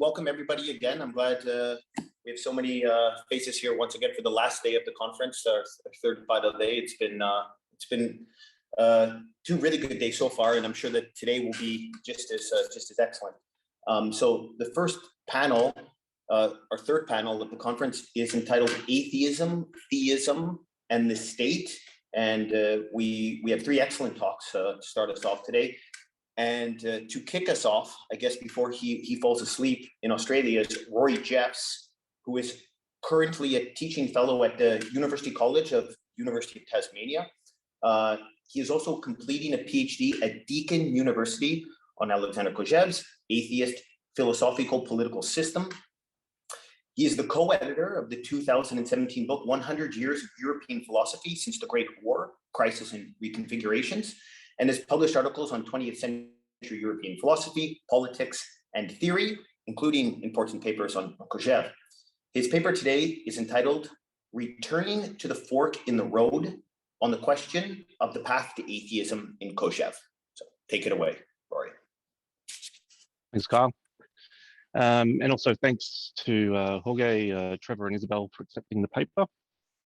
welcome everybody again. I'm glad we have so many faces here once again for the last day of the conference, our third and final day. It's been two really good days so far, and I'm sure that today will be just as excellent. So the first panel, our third panel of the conference, is entitled Atheism, Theism, and the State. And we have three excellent talks to start us off today. And to kick us off, I guess before he falls asleep in Australia, is Rory Jeffs, who is currently a teaching fellow at the University College of University of Tasmania. He is also completing a PhD at Deakin University on Alexander Kojève's atheist philosophical political system. He is the co-editor of the 2017 book, 100 Years of European Philosophy Since the Great War, Crisis and Reconfigurations, and has published articles on 20th century European philosophy, politics, and theory, including important papers on Kojève. His paper today is entitled Returning to the Fork in the Road on the Question of the Path to Atheism in Kojève. So take it away, Rory. Thanks, Kyle. And also thanks to Jorge, Trevor, and Isabel for accepting the paper.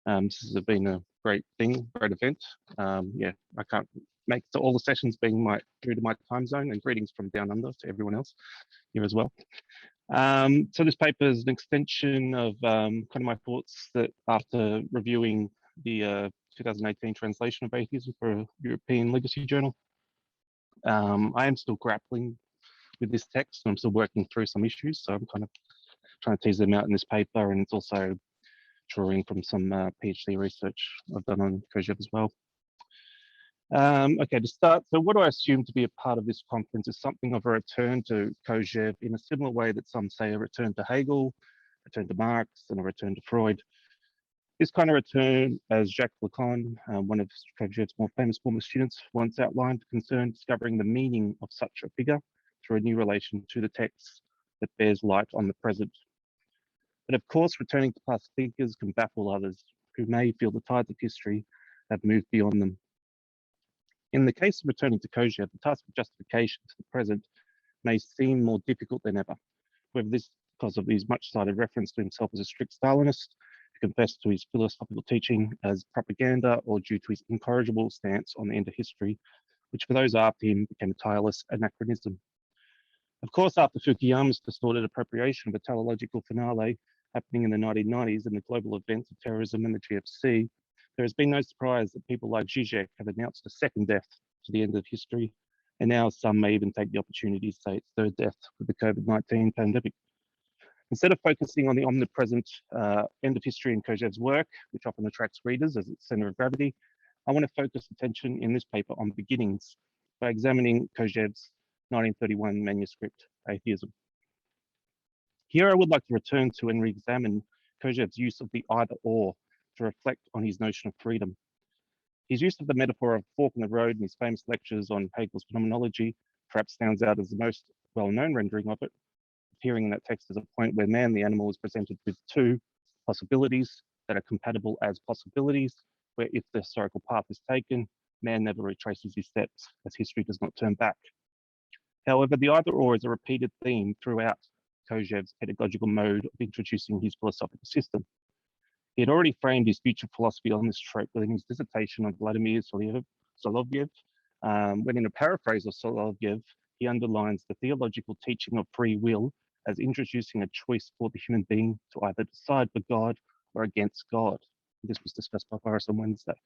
This has been a great event. Yeah, I can't make all the sessions being due to my time zone, and greetings from down under to everyone else here as well. So this paper is an extension of kind of my thoughts that after reviewing the 2018 translation of Atheism for a European Legacy Journal, I am still grappling with this text, and I'm still working through some issues. So I'm kind of trying to tease them out in this paper, and it's also drawing from some PhD research I've done on Kojève as well. Okay, to start, so what do I assume to be a part of this conference is something of a return to Kojève in a similar way that some say a return to Hegel, a return to Marx, and a return to Freud. This kind of return, as Jacques Lacan, one of Kojève's more famous former students, once outlined, concerned discovering the meaning of such a figure through a new relation to the text that bears light on the present. But of course, returning to past thinkers can baffle others who may feel the tides of history have moved beyond them. In the case of returning to Kojève, the task of justification to the present may seem more difficult than ever, whether this is because of his much-cited reference to himself as a strict Stalinist, who confessed to his philosophical teaching as propaganda, or due to his incorrigible stance on the end of history, which for those after him became a tireless anachronism. Of course, after Fukuyama's distorted appropriation of a teleological finale happening in the 1990s and the global events of terrorism and the GFC, there has been no surprise that people like Zizek have announced a second death to the end of history, and now some may even take the opportunity to say it's third death with the COVID-19 pandemic. Instead of focusing on the omnipresent end of history in Kojève's work, which often attracts readers as its center of gravity, I want to focus attention in this paper on beginnings by examining Kojève's 1931 manuscript, Atheism. Here I would like to return to and re-examine Kojève's use of the either-or to reflect on his notion of freedom. His use of the metaphor of fork in the road in his famous lectures on Hegel's phenomenology perhaps stands out as the most well-known rendering of it, appearing in that text as a point where man, the animal, is presented with two possibilities that are compatible as possibilities, where if the historical path is taken, man never retraces his steps, as history does not turn back. However, the either-or is a repeated theme throughout Kojève's pedagogical mode of introducing his philosophical system. He had already framed his future philosophy on this trope within his dissertation on Vladimir Solovyev, when in a paraphrase of Solovyev, he underlines the theological teaching of free will as introducing a choice for the human being to either decide for God or against God. This was discussed by Paris on Wednesday.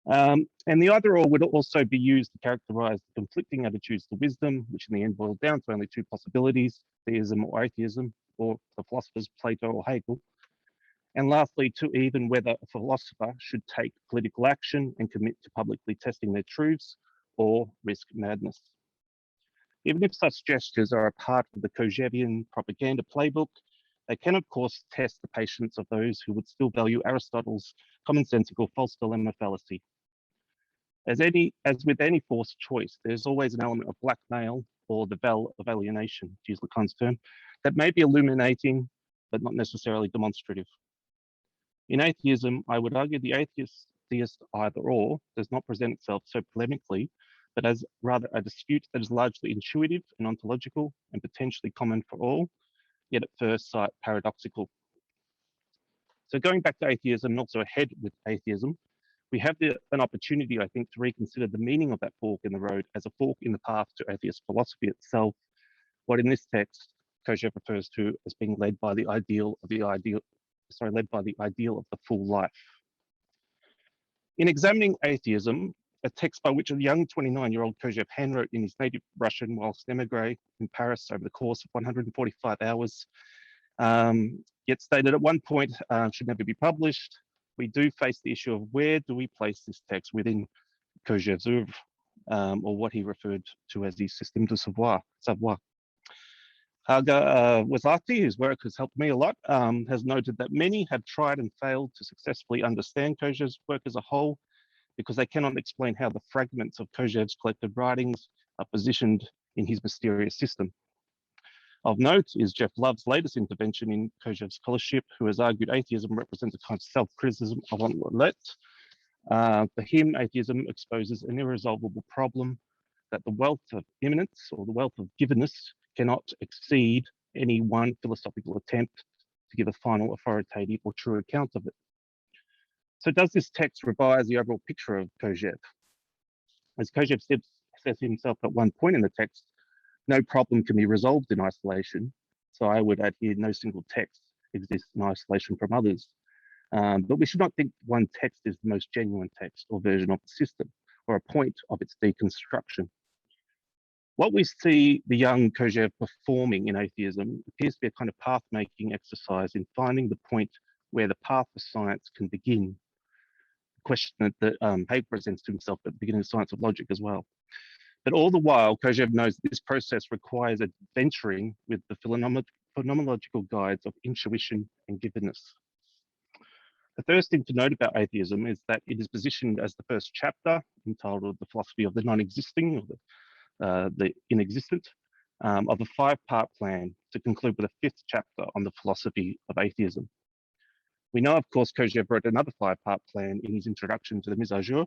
And the either-or would also be used to characterize the conflicting attitudes to wisdom, which in the end boiled down to only two possibilities, theism or atheism, or the philosophers Plato or Hegel. And lastly, to even whether a philosopher should take political action and commit to publicly testing their truths or risk madness. Even if such gestures are a part of the Kojèvian propaganda playbook, they can of course test the patience of those who would still value Aristotle's commonsensical false dilemma fallacy. As with any forced choice, there's always an element of blackmail or the veil of alienation, to use Lacan's term, that may be illuminating, but not necessarily demonstrative. In atheism, I would argue the atheist-theist either-or does not present itself so polemically, but as rather a dispute that is largely intuitive and ontological and potentially common for all, yet at first sight paradoxical. So going back to atheism and also ahead with atheism, we have an opportunity, I think, to reconsider the meaning of that fork in the road as a fork in the path to atheist philosophy itself, what in this text Kojève refers to as being led by the ideal of the full life. In examining atheism, a text by which a young 29-year-old Kojève handwrote in his native Russian whilst emigre in Paris over the course of 145 hours, yet stated at one point should never be published, we do face the issue of where do we place this text within Kojève's oeuvre, or what he referred to as the système de savoir. Haga Wazati, whose work has helped me a lot, has noted that many have tried and failed to successfully understand Kojève's work as a whole because they cannot explain how the fragments of Kojève's collected writings are positioned in his mysterious system. Of note is Jeff Love's latest intervention in Kojève's scholarship, who has argued atheism represents a kind of self-criticism of Let. For him, atheism exposes an irresolvable problem that the wealth of immanence or the wealth of givenness cannot exceed any one philosophical attempt to give a final authoritative or true account of it. So does this text revise the overall picture of Kojève? As Kojève says himself at one point in the text, no problem can be resolved in isolation. So I would add here, no single text exists in isolation from others. But we should not think one text is the most genuine text or version of the system or a point of its deconstruction. What we see the young Kojève performing in atheism appears to be a kind of path-making exercise in finding the point where the path of science can begin. A question that Hegel presents to himself at the beginning of Science of Logic as well. But all the while, Kojève knows that this process requires adventuring with the phenomenological guides of intuition and givenness. The first thing to note about atheism is that it is positioned as the first chapter, entitled The Philosophy of the Non-Existing, or the Inexistent, of a five-part plan to conclude with a fifth chapter on the philosophy of atheism. We know, of course, Kojève wrote another five-part plan in his introduction to the Mise à Jour,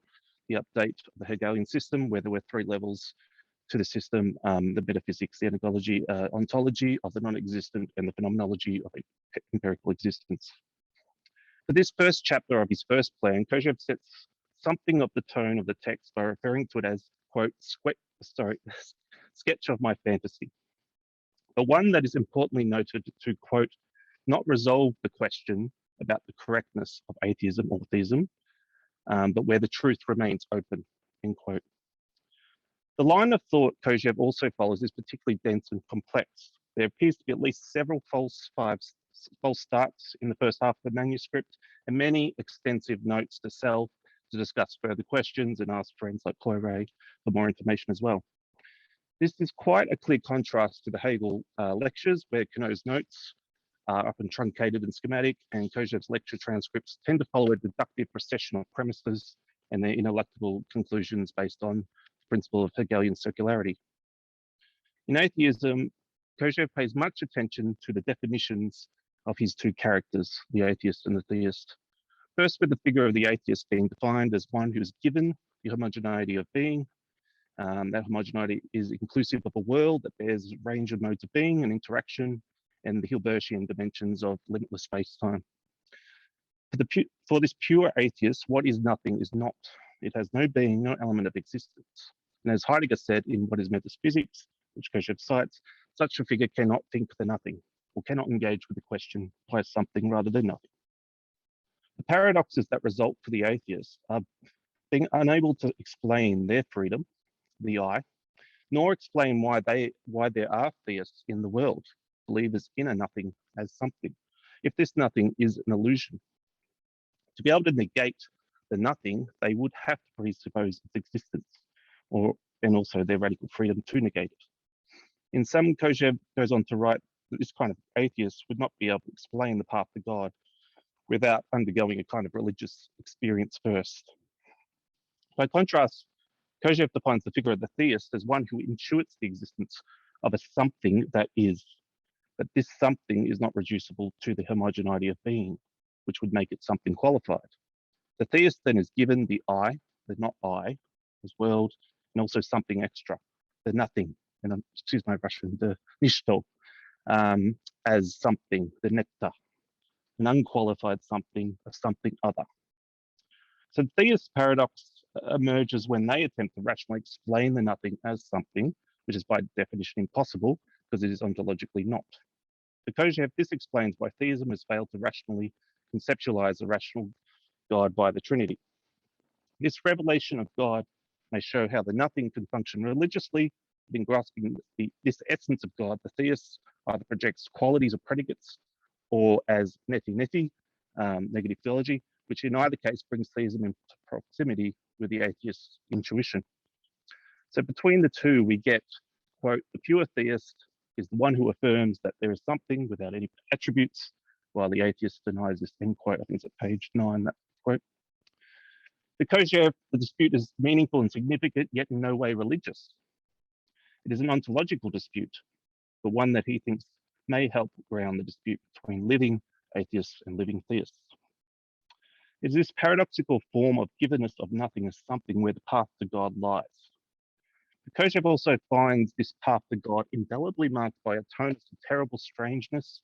the update of the Hegelian system, where there were three levels to the system: the metaphysics, the ontology of the non-existent, and the phenomenology of empirical existence. For this first chapter of his first plan, Kojève sets something of the tone of the text by referring to it as, quote, sketch of my fantasy. But one that is importantly noted to, quote, not resolve the question about the correctness of atheism or theism, but where the truth remains open, end quote. The line of thought Kojève also follows is particularly dense and complex. There appears to be at least several false starts in the first half of the manuscript, and many extensive notes to self to discuss further questions and ask friends like Kojève for more information as well. This is quite a clear contrast to the Hegel lectures, where Queneau's notes are often truncated and schematic, and Kojève's lecture transcripts tend to follow a deductive procession of premises and their ineluctable conclusions based on the principle of Hegelian circularity. In atheism, Kojève pays much attention to the definitions of his two characters, the atheist and the theist. First, with the figure of the atheist being defined as one who is given the homogeneity of being. That homogeneity is inclusive of a world that bears a range of modes of being and interaction, and the Hilbertian dimensions of limitless space-time. For this pure atheist, what is nothing is not. It has no being, no element of existence. And as Heidegger said in What is Metaphysics, which Kojève cites, such a figure cannot think for nothing, or cannot engage with the question by something rather than nothing. The paradoxes that result for the atheist are being unable to explain their freedom, the I, nor explain why there are theists in the world, believers in a nothing as something, if this nothing is an illusion. To be able to negate the nothing, they would have to presuppose its existence, and also their radical freedom to negate it. In some, Kojève goes on to write that this kind of atheist would not be able to explain the path to God without undergoing a kind of religious experience first. By contrast, Kojève defines the figure of the theist as one who intuits the existence of a something that is, but this something is not reducible to the homogeneity of being, which would make it something qualified. The theist then is given the I, the not I, as world, and also something extra, the nothing, and excuse my Russian, the nishto, as something, the nectar, an unqualified something, a something other. So the theist paradox emerges when they attempt to rationally explain the nothing as something, which is by definition impossible because it is ontologically not. For Kojève, this explains why theism has failed to rationally conceptualize a rational God by the Trinity. This revelation of God may show how the nothing can function religiously. In grasping this essence of God, the theist either projects qualities or predicates, or as neti, negative theology, which in either case brings theism into proximity with the atheist's intuition. So between the two, we get, quote, the pure theist is the one who affirms that there is something without any attributes, while the atheist denies this, end quote. I think it's at page 9, that quote. For Kojève, the dispute is meaningful and significant, yet in no way religious. It is an ontological dispute, but one that he thinks may help ground the dispute between living atheists and living theists. It is this paradoxical form of givenness of nothing as something where the path to God lies. Kojève also finds this path to God indelibly marked by a tone of terrible strangeness,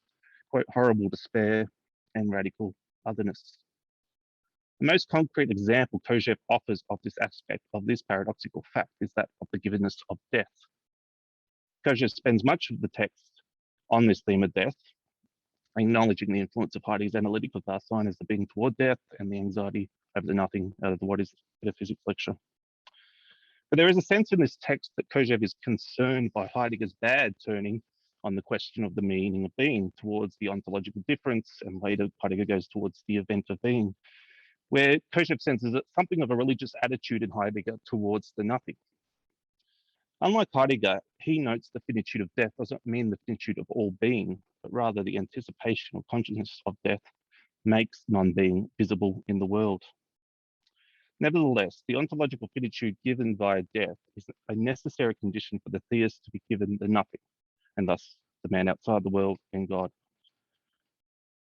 quote, horrible despair, and radical otherness. The most concrete example Kojève offers of this aspect of this paradoxical fact is that of the givenness of death. Kojève spends much of the text on this theme of death, acknowledging the influence of Heidegger's analytic of Dasein as the being toward death and the anxiety over the nothing out of the what is metaphysics lecture. But there is a sense in this text that Kojève is concerned by Heidegger's bad turning on the question of the meaning of being towards the ontological difference, and later Heidegger goes towards the event of being, where Kojève senses something of a religious attitude in Heidegger towards the nothing. Unlike Heidegger, he notes the finitude of death doesn't mean the finitude of all being, but rather the anticipation or consciousness of death makes non-being visible in the world. Nevertheless, the ontological finitude given by death is a necessary condition for the theist to be given the nothing, and thus the man outside the world and God.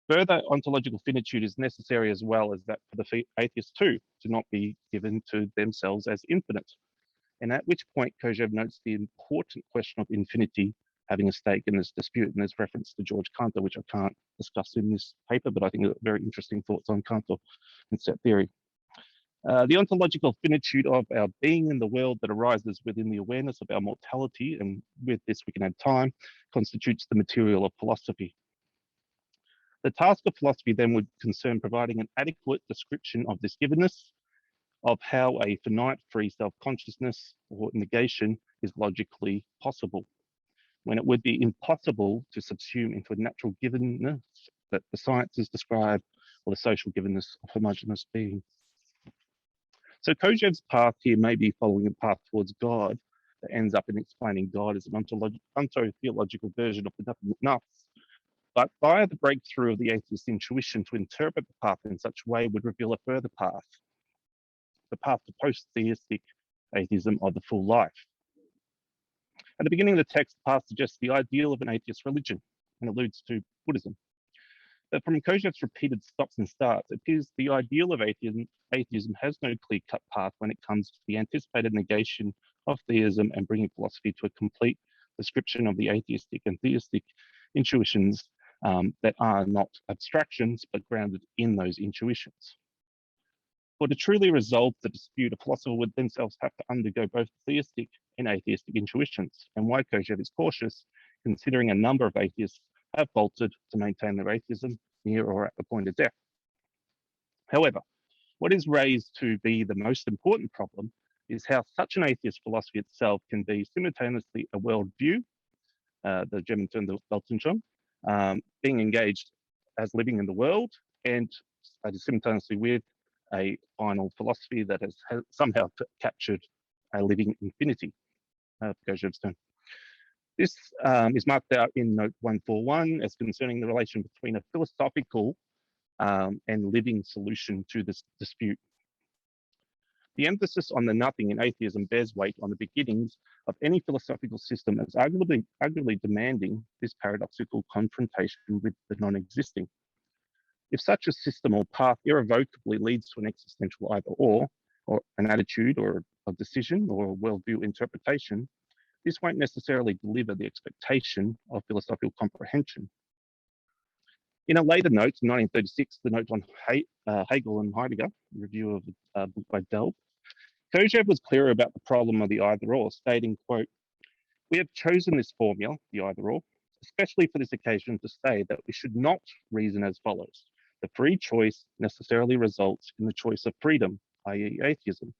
Further, ontological finitude is necessary as well as that for the atheist too, to not be given to themselves as infinite. And at which point Kojève notes the important question of infinity having a stake in this dispute, and there's reference to George Cantor, which I can't discuss in this paper, but I think are very interesting thoughts on Cantor and set theory. The ontological finitude of our being in the world that arises within the awareness of our mortality, and with this we can add time, constitutes the material of philosophy. The task of philosophy then would concern providing an adequate description of this givenness, of how a finite free self-consciousness or negation is logically possible, when it would be impossible to subsume into a natural givenness that the sciences describe, or the social givenness of homogeneous being. So Kojève's path here may be following a path towards God that ends up in explaining God as an onto-theological version of the nothing that noths, but via the breakthrough of the atheist's intuition to interpret the path in such a way would reveal a further path, the path to post-theistic atheism of the full life. At the beginning of the text, the path suggests the ideal of an atheist religion and alludes to Buddhism. But from Kojève's repeated stops and starts, it appears the ideal of atheism has no clear-cut path when it comes to the anticipated negation of theism and bringing philosophy to a complete description of the atheistic and theistic intuitions that are not abstractions, but grounded in those intuitions. For to truly resolve the dispute, a philosopher would themselves have to undergo both theistic and atheistic intuitions, and why Kojève is cautious, considering a number of atheists have faltered to maintain their atheism near or at the point of death. However, what is raised to be the most important problem is how such an atheist philosophy itself can be simultaneously a worldview, the German term, the Weltanschauung, being engaged as living in the world, and simultaneously with a final philosophy that has somehow captured a living infinity, Kojève's term. This is marked out in note 141 as concerning the relation between a philosophical and living solution to this dispute. The emphasis on the nothing in atheism bears weight on the beginnings of any philosophical system as arguably demanding this paradoxical confrontation with the non-existing. If such a system or path irrevocably leads to an existential either or an attitude or of decision or a worldview interpretation, this won't necessarily deliver the expectation of philosophical comprehension. In a later note, in 1936, the note on Hegel and Heidegger, review of a book by Delve, Kojève was clearer about the problem of the either-or, stating, quote, "We have chosen this formula, the either-or, especially for this occasion to say that we should not reason as follows. The free choice necessarily results in the choice of freedom, i.e. atheism.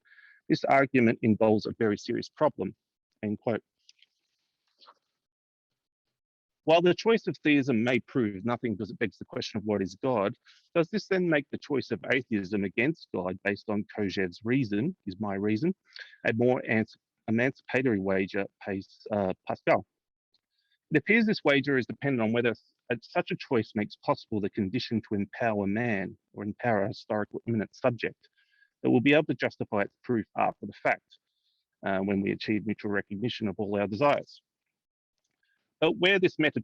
This argument involves a very serious problem," end quote. While the choice of theism may prove nothing because it begs the question of what is God, does this then make the choice of atheism against God based on Kojève's reason, is my reason, a more emancipatory wager, Pascal? It appears this wager is dependent on whether such a choice makes possible the condition to empower man or empower a historical immanent subject that will be able to justify its proof after the fact when we achieve mutual recognition of all our desires. But where this meta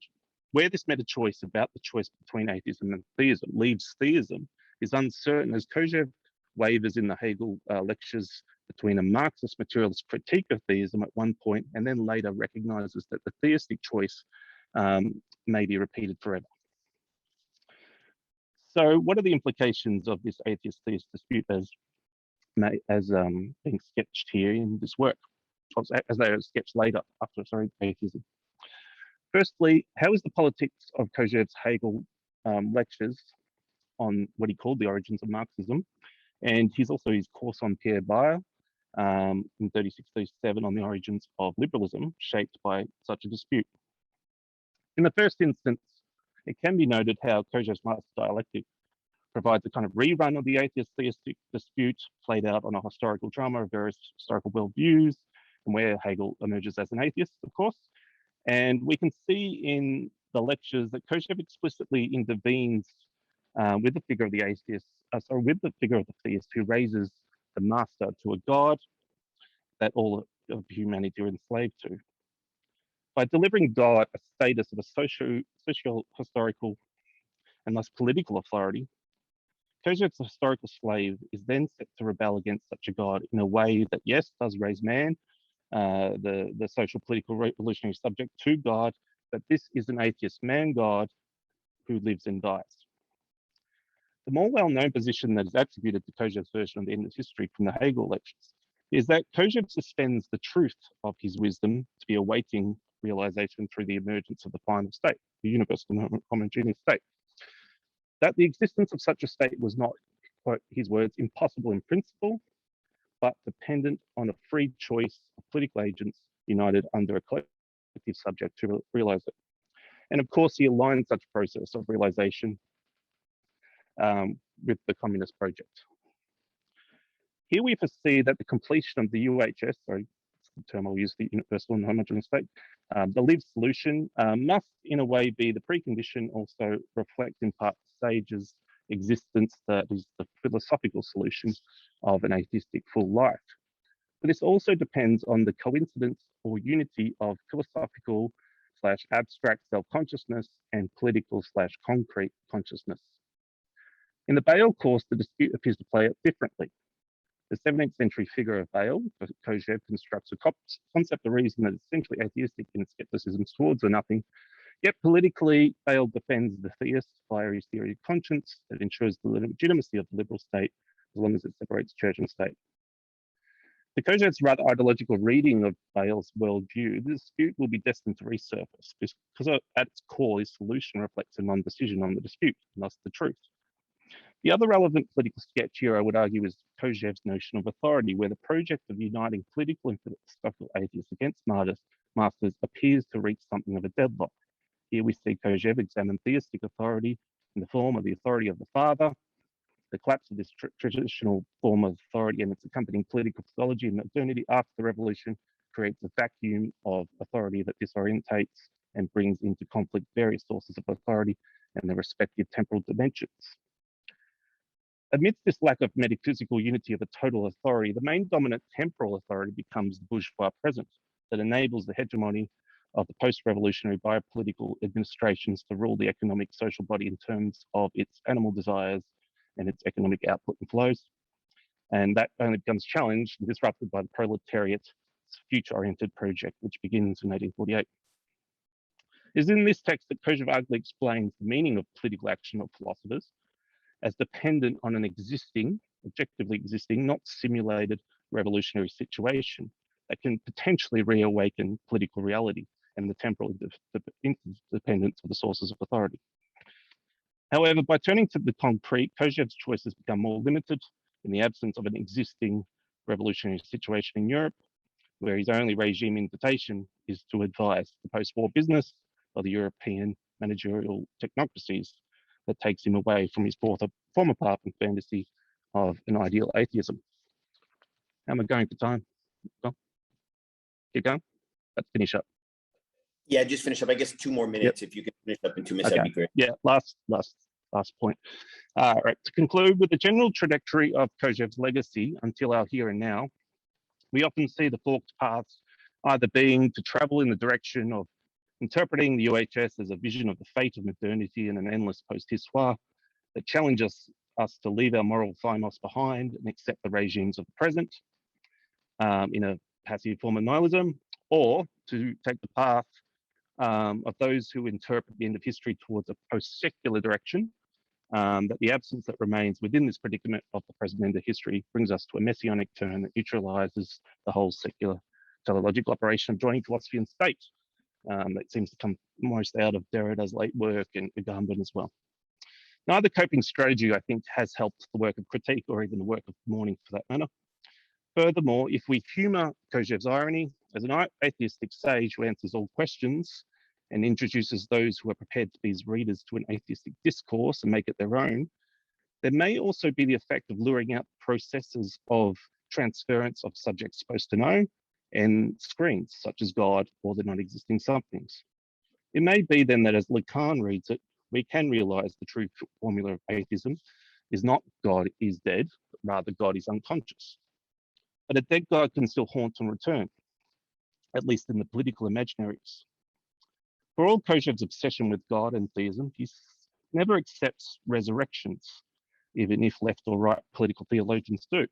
choice about the choice between atheism and theism leaves theism is uncertain, as Kojève wavers in the Hegel lectures between a Marxist materialist critique of theism at one point and then later recognizes that the theistic choice may be repeated forever. So what are the implications of this atheist-theist dispute as being sketched here in this work, as they are sketched later after, atheism? Firstly, how is the politics of Kojève's Hegel lectures on what he called the origins of Marxism, and his course on Pierre Bayer in 36-37 on the origins of liberalism, shaped by such a dispute? In the first instance, it can be noted how Kojève's Marx dialectic provides a kind of rerun of the atheist-theistic dispute played out on a historical drama of various historical worldviews, and where Hegel emerges as an atheist, of course. And we can see in the lectures that Kojève explicitly intervenes with the figure of the atheist, with the figure of the theist who raises the master to a god that all of humanity are enslaved to. By delivering God a status of a socio-historical and thus political authority, Kojève's historical slave is then set to rebel against such a god in a way that, yes, does raise man, the social political revolutionary subject, to God, but this is an atheist man god who lives and dies. The more well-known position that is attributed to Kojève's version of the end of history from the Hegel lectures is that Kojève suspends the truth of his wisdom to be awaiting realization through the emergence of the final state, the universal homogeneous state. That the existence of such a state was not, quote his words, impossible in principle, but dependent on a free choice of political agents united under a collective subject to realize it. And of course, he aligned such a process of realization with the communist project. Here we foresee that the completion of the UHS, sorry, the term I'll use, the universal and homogeneous state, the lived solution must in a way be the precondition, also reflect in part Sage's existence, that is the philosophical solution of an atheistic full life. But this also depends on the coincidence or unity of philosophical / abstract self-consciousness and political / concrete consciousness. In the Bayle course, the dispute appears to play out differently. The 17th century figure of Bayle, Kojève, constructs a concept of reason that is essentially atheistic in its skepticism towards the nothing. Yet politically, Bayle defends the theist via his theory of conscience that ensures the legitimacy of the liberal state as long as it separates church and state. To Kojève's rather ideological reading of Bayle's worldview, the dispute will be destined to resurface because at its core, his solution reflects a non-decision on the dispute, and thus the truth. The other relevant political sketch here, I would argue, is Kojève's notion of authority, where the project of uniting political and philosophical atheists against masters appears to reach something of a deadlock. Here we see Kojève examine theistic authority in the form of the authority of the father. The collapse of this traditional form of authority and its accompanying political pathology and modernity after the revolution creates a vacuum of authority that disorientates and brings into conflict various sources of authority and their respective temporal dimensions. Amidst this lack of metaphysical unity of a total authority, the main dominant temporal authority becomes the bourgeois present that enables the hegemony of the post-revolutionary biopolitical administrations to rule the economic social body in terms of its animal desires and its economic output and flows. And that only becomes challenged and disrupted by the proletariat's future-oriented project, which begins in 1848. It is in this text that Kojève arguably explains the meaning of political action of philosophers as dependent on an existing, objectively existing, not simulated revolutionary situation that can potentially reawaken political reality and the temporal interdependence of the sources of authority. However, by turning to the concrete, Kojève's choices become more limited in the absence of an existing revolutionary situation in Europe, where his only regime invitation is to advise the post-war business of the European managerial technocracies that takes him away from his former path and fantasy of an ideal atheism. How am I going for time? Well, keep going. Let's finish up. Yeah, just finish up. I guess 2 more minutes. If you could finish up in 2 minutes, Okay. that'd be great. Yeah, last point. Right, to conclude with the general trajectory of Kojève's legacy until our here and now, we often see the forked paths either being to travel in the direction of interpreting the UHS as a vision of the fate of modernity and an endless post-histoire that challenges us to leave our moral thymos behind and accept the regimes of the present in a passive form of nihilism, or to take the path of those who interpret the end of history towards a post-secular direction, that the absence that remains within this predicament of the present end of history brings us to a messianic turn that neutralizes the whole secular teleological operation of joining philosophy and state. That seems to come most out of Derrida's late work and Agamben as well. Neither coping strategy, I think, has helped the work of critique or even the work of mourning for that matter. Furthermore, if we humour Kojève's irony, as an atheistic sage who answers all questions and introduces those who are prepared to be his readers to an atheistic discourse and make it their own, there may also be the effect of luring out processes of transference of subjects supposed to know and screens, such as God or the non-existing somethings. It may be then that as Lacan reads it, we can realise the true formula of atheism is not God is dead, but rather God is unconscious. But a dead God can still haunt and return, at least in the political imaginaries. For all Kojève's obsession with God and theism, he never accepts resurrections, even if left or right political theologians do.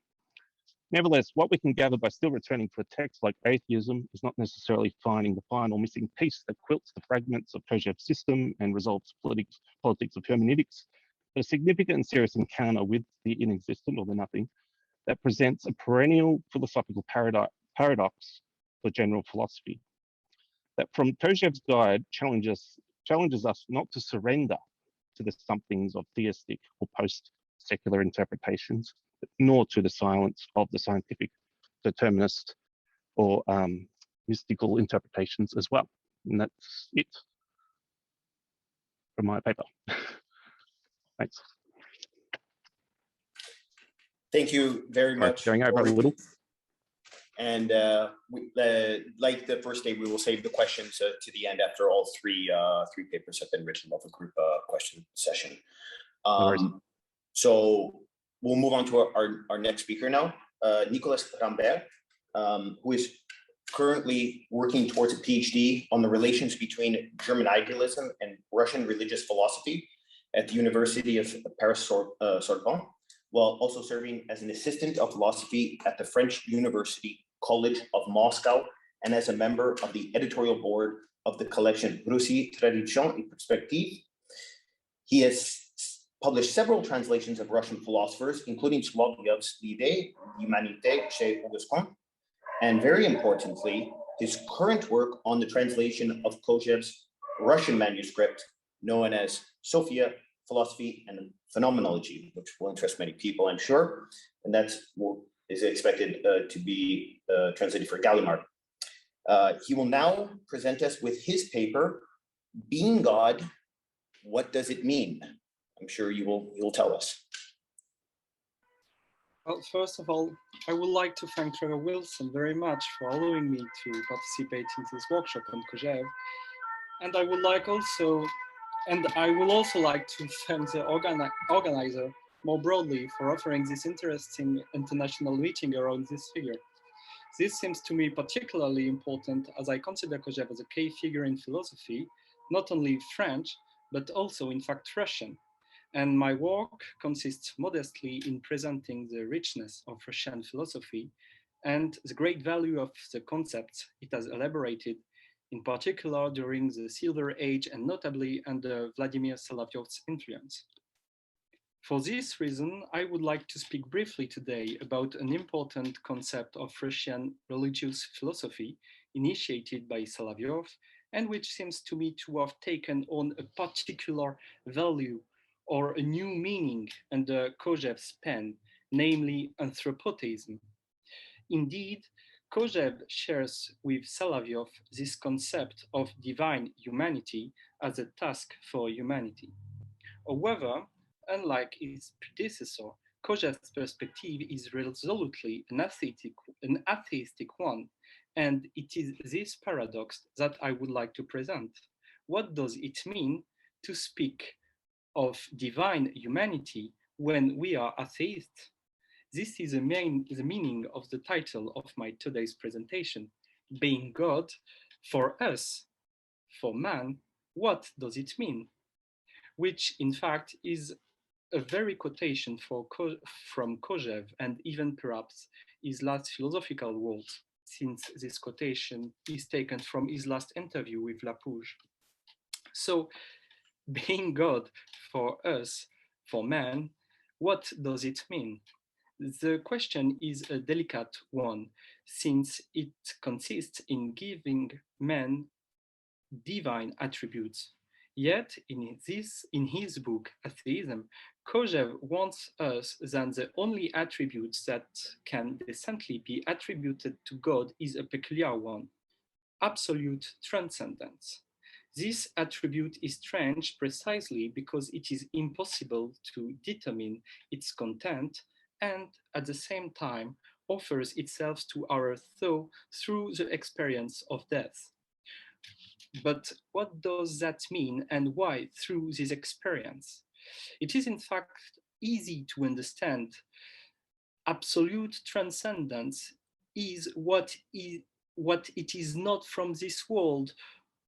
Nevertheless, what we can gather by still returning to a text like Atheism is not necessarily finding the final missing piece that quilts the fragments of Kojève's system and resolves politics of hermeneutics, but a significant and serious encounter with the inexistent or the nothing that presents a perennial philosophical paradox for general philosophy. That from Kojève's guide challenges us not to surrender to the somethings of theistic or post-secular interpretations, nor to the silence of the scientific determinist or mystical interpretations as well. And that's it from my paper. Thanks. Thank you very much. Going over a little. And like the first day, we will save the questions to the end after all three papers have been written of a group question session. So we'll move on to our next speaker now, Nicolas Rambert, who is currently working towards a PhD on the relations between German idealism and Russian religious philosophy at the University of Paris-Sorbonne, while also serving as an assistant of philosophy at the French University College of Moscow and as a member of the editorial board of the collection Russie, Tradition et Perspective. He has published several translations of Russian philosophers, including Solovyov's L'idée, l'humanité chez Augustin, and very importantly, his current work on the translation of Kojève's Russian manuscript, known as Sophia, Philosophy and Phenomenology, which will interest many people, I'm sure, and that is expected to be translated for Gallimard. He will now present us with his paper, Being God, What Does It Mean? I'm sure you will tell us. Well, first of all, I would like to thank Trevor Wilson very much for allowing me to participate in this workshop on Kojève. And I will also like to thank the organizer more broadly for offering this interesting international meeting around this figure. This seems to me particularly important as I consider Kojève as a key figure in philosophy, not only French, but also in fact Russian, And my work consists modestly in presenting the richness of Russian philosophy and the great value of the concepts it has elaborated, in particular during the Silver Age and notably under Vladimir Solovyov's influence. For this reason, I would like to speak briefly today about an important concept of Russian religious philosophy initiated by Solovyov and which seems to me to have taken on a particular value or a new meaning under Kojève's pen, namely anthropotheism. Indeed, Kojève shares with Solovyov this concept of divine humanity as a task for humanity. However, unlike his predecessor, Kojève's perspective is resolutely an atheistic one, and it is this paradox that I would like to present. What does it mean to speak of divine humanity when we are atheists? This is the meaning of the title of my today's presentation, Being God. For us, for man, what does it mean? Which in fact is a very quotation from Kojève and even perhaps his last philosophical words, since this quotation is taken from his last interview with Lapouge. So, being God for us, for man, what does it mean? The question is a delicate one, since it consists in giving man divine attributes. Yet, in his book, Atheism, Kojève wants us that the only attributes that can decently be attributed to God is a peculiar one, absolute transcendence. This attribute is strange precisely because it is impossible to determine its content and at the same time offers itself to our thought through the experience of death. But what does that mean and why through this experience? It is in fact easy to understand. Absolute transcendence is what it is not from this world,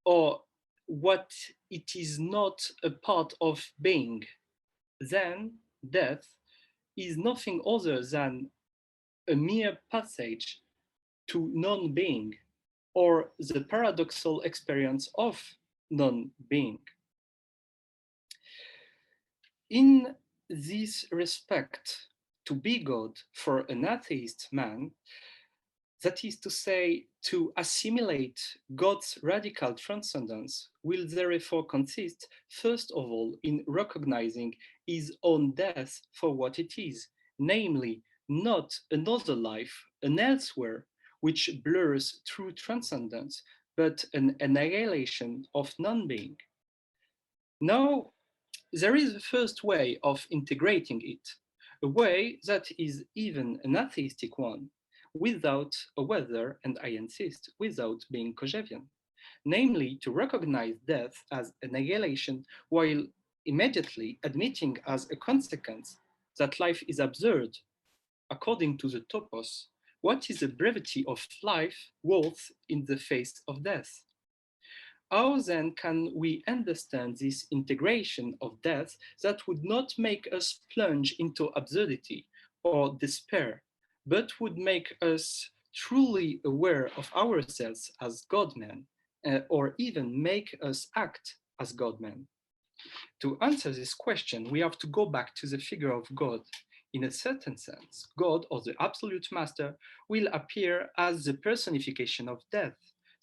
or what it is not a part of being. Then death is nothing other than a mere passage to non-being, or the paradoxal experience of non-being. In this respect, to be God for an atheist man, that is to say, to assimilate God's radical transcendence, will therefore consist, first of all, in recognizing his own death for what it is, namely, not another life, an elsewhere, which blurs true transcendence, but an annihilation of non-being. Now, there is a first way of integrating it, a way that is even an atheistic one, without, or whether, and I insist, without being Kojèvian, namely to recognize death as annihilation while immediately admitting as a consequence that life is absurd. According to the topos, what is the brevity of life worth in the face of death? How then can we understand this integration of death that would not make us plunge into absurdity or despair, but would make us truly aware of ourselves as God-men, or even make us act as God-men? To answer this question, we have to go back to the figure of God. In a certain sense, God, or the absolute master, will appear as the personification of death,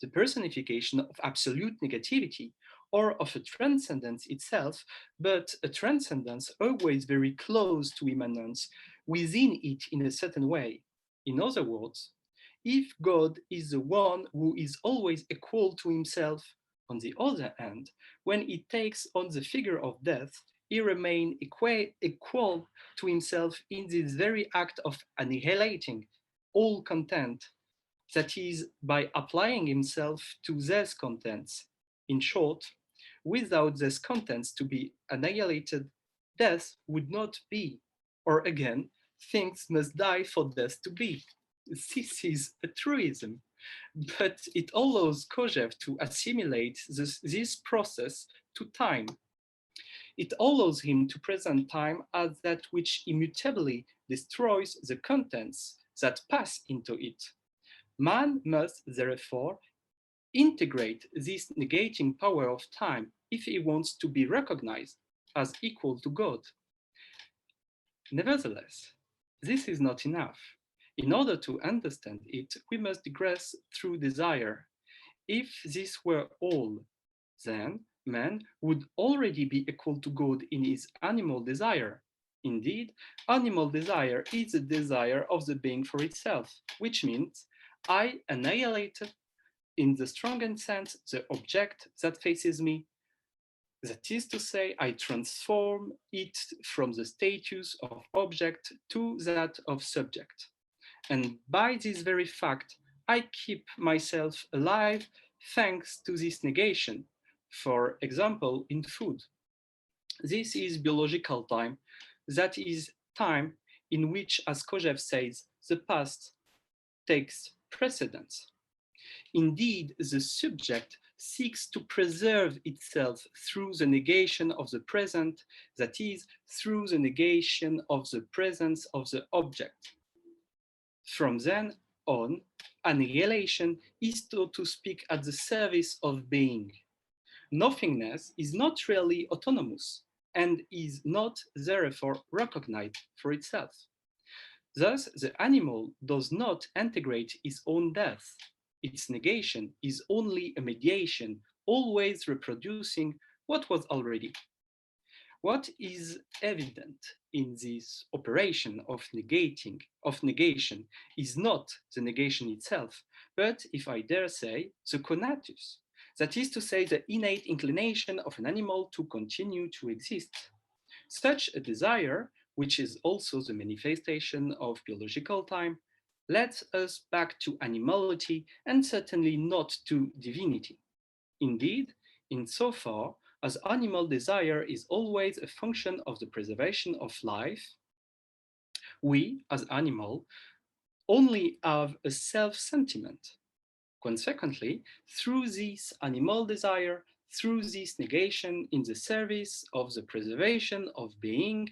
the personification of absolute negativity, or of a transcendence itself, but a transcendence always very close to immanence, within it in a certain way. In other words, if God is the one who is always equal to himself, on the other hand, when he takes on the figure of death, he remains equal to himself in this very act of annihilating all content, that is, by applying himself to these contents. In short, without these contents to be annihilated, death would not be, or again, things must die for death to be. This is a truism, but it allows Kojève to assimilate this process to time. It allows him to present time as that which immutably destroys the contents that pass into it. Man must therefore integrate this negating power of time if he wants to be recognized as equal to God. Nevertheless, this is not enough. In order to understand it, we must digress through desire. If this were all, then man would already be equal to God in his animal desire. Indeed, animal desire is the desire of the being for itself, which means I annihilated in the strongest sense the object that faces me. That is to say, I transform it from the status of object to that of subject. And by this very fact, I keep myself alive thanks to this negation, for example, in food. This is biological time, that is time in which, as Kojève says, the past takes precedence. Indeed, the subject seeks to preserve itself through the negation of the present, that is, through the negation of the presence of the object. From then on, annihilation is, so to speak, at the service of being. Nothingness is not really autonomous and is not therefore recognized for itself. Thus, the animal does not integrate its own death. Its negation is only a mediation, always reproducing what was already. What is evident in this operation of negation is not the negation itself, but, if I dare say, the conatus, that is to say, the innate inclination of an animal to continue to exist. Such a desire, which is also the manifestation of biological time, leads us back to animality and certainly not to divinity. Indeed, insofar as animal desire is always a function of the preservation of life, we, as animal, only have a self-sentiment. Consequently, through this animal desire, through this negation in the service of the preservation of being,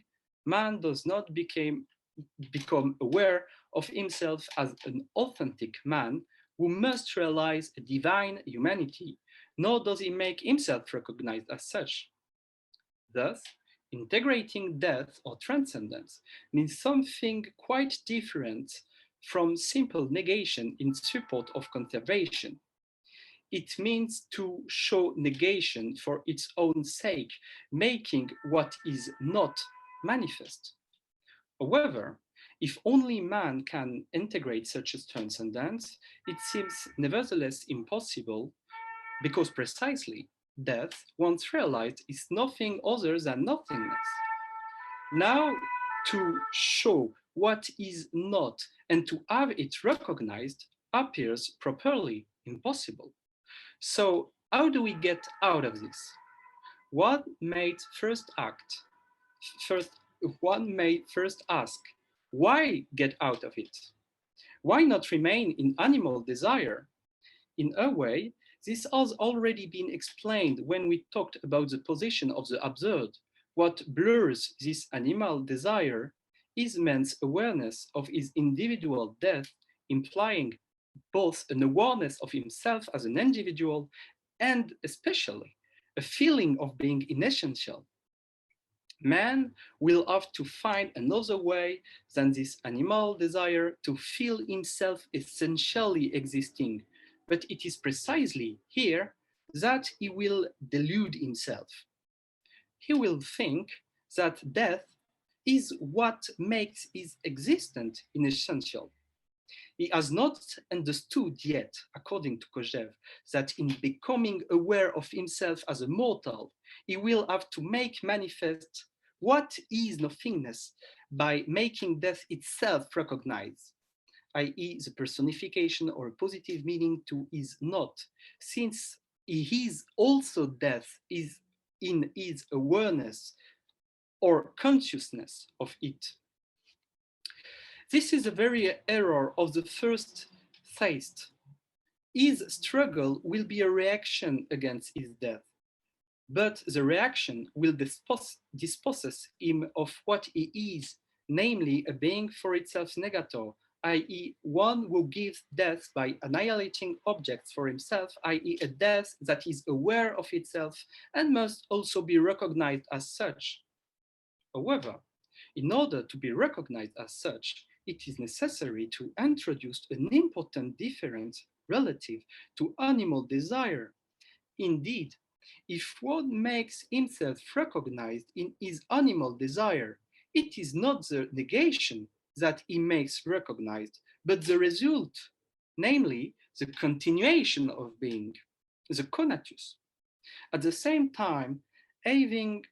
man does not become aware of himself as an authentic man who must realize a divine humanity, nor does he make himself recognized as such. Thus, integrating death or transcendence means something quite different from simple negation in support of conservation. It means to show negation for its own sake, making what is not manifest. However, if only man can integrate such a transcendence, it seems nevertheless impossible, because precisely death, once realized, is nothing other than nothingness. Now, to show what is not and to have it recognized appears properly impossible. So, how do we get out of this? One may first ask, why get out of it? Why not remain in animal desire? In a way, this has already been explained when we talked about the position of the absurd. What blurs this animal desire is man's awareness of his individual death, implying both an awareness of himself as an individual and especially a feeling of being inessential. Man will have to find another way than this animal desire to feel himself essentially existing, but it is precisely here that he will delude himself. He will think that death is what makes his existence inessential. He has not understood yet, according to Kojève, that in becoming aware of himself as a mortal, he will have to make manifest what is nothingness by making death itself recognized, i.e. the personification or positive meaning to his not, since he is also death is in his awareness or consciousness of it. This is a very error of the first theist. His struggle will be a reaction against his death. but the reaction will dispossess him of what he is, namely a being for itself negator, i.e. one who gives death by annihilating objects for himself, i.e. a death that is aware of itself and must also be recognized as such. However, in order to be recognized as such, it is necessary to introduce an important difference relative to animal desire. Indeed, if one makes himself recognized in his animal desire, it is not the negation that he makes recognized, but the result, namely the continuation of being, the conatus. At the same time, having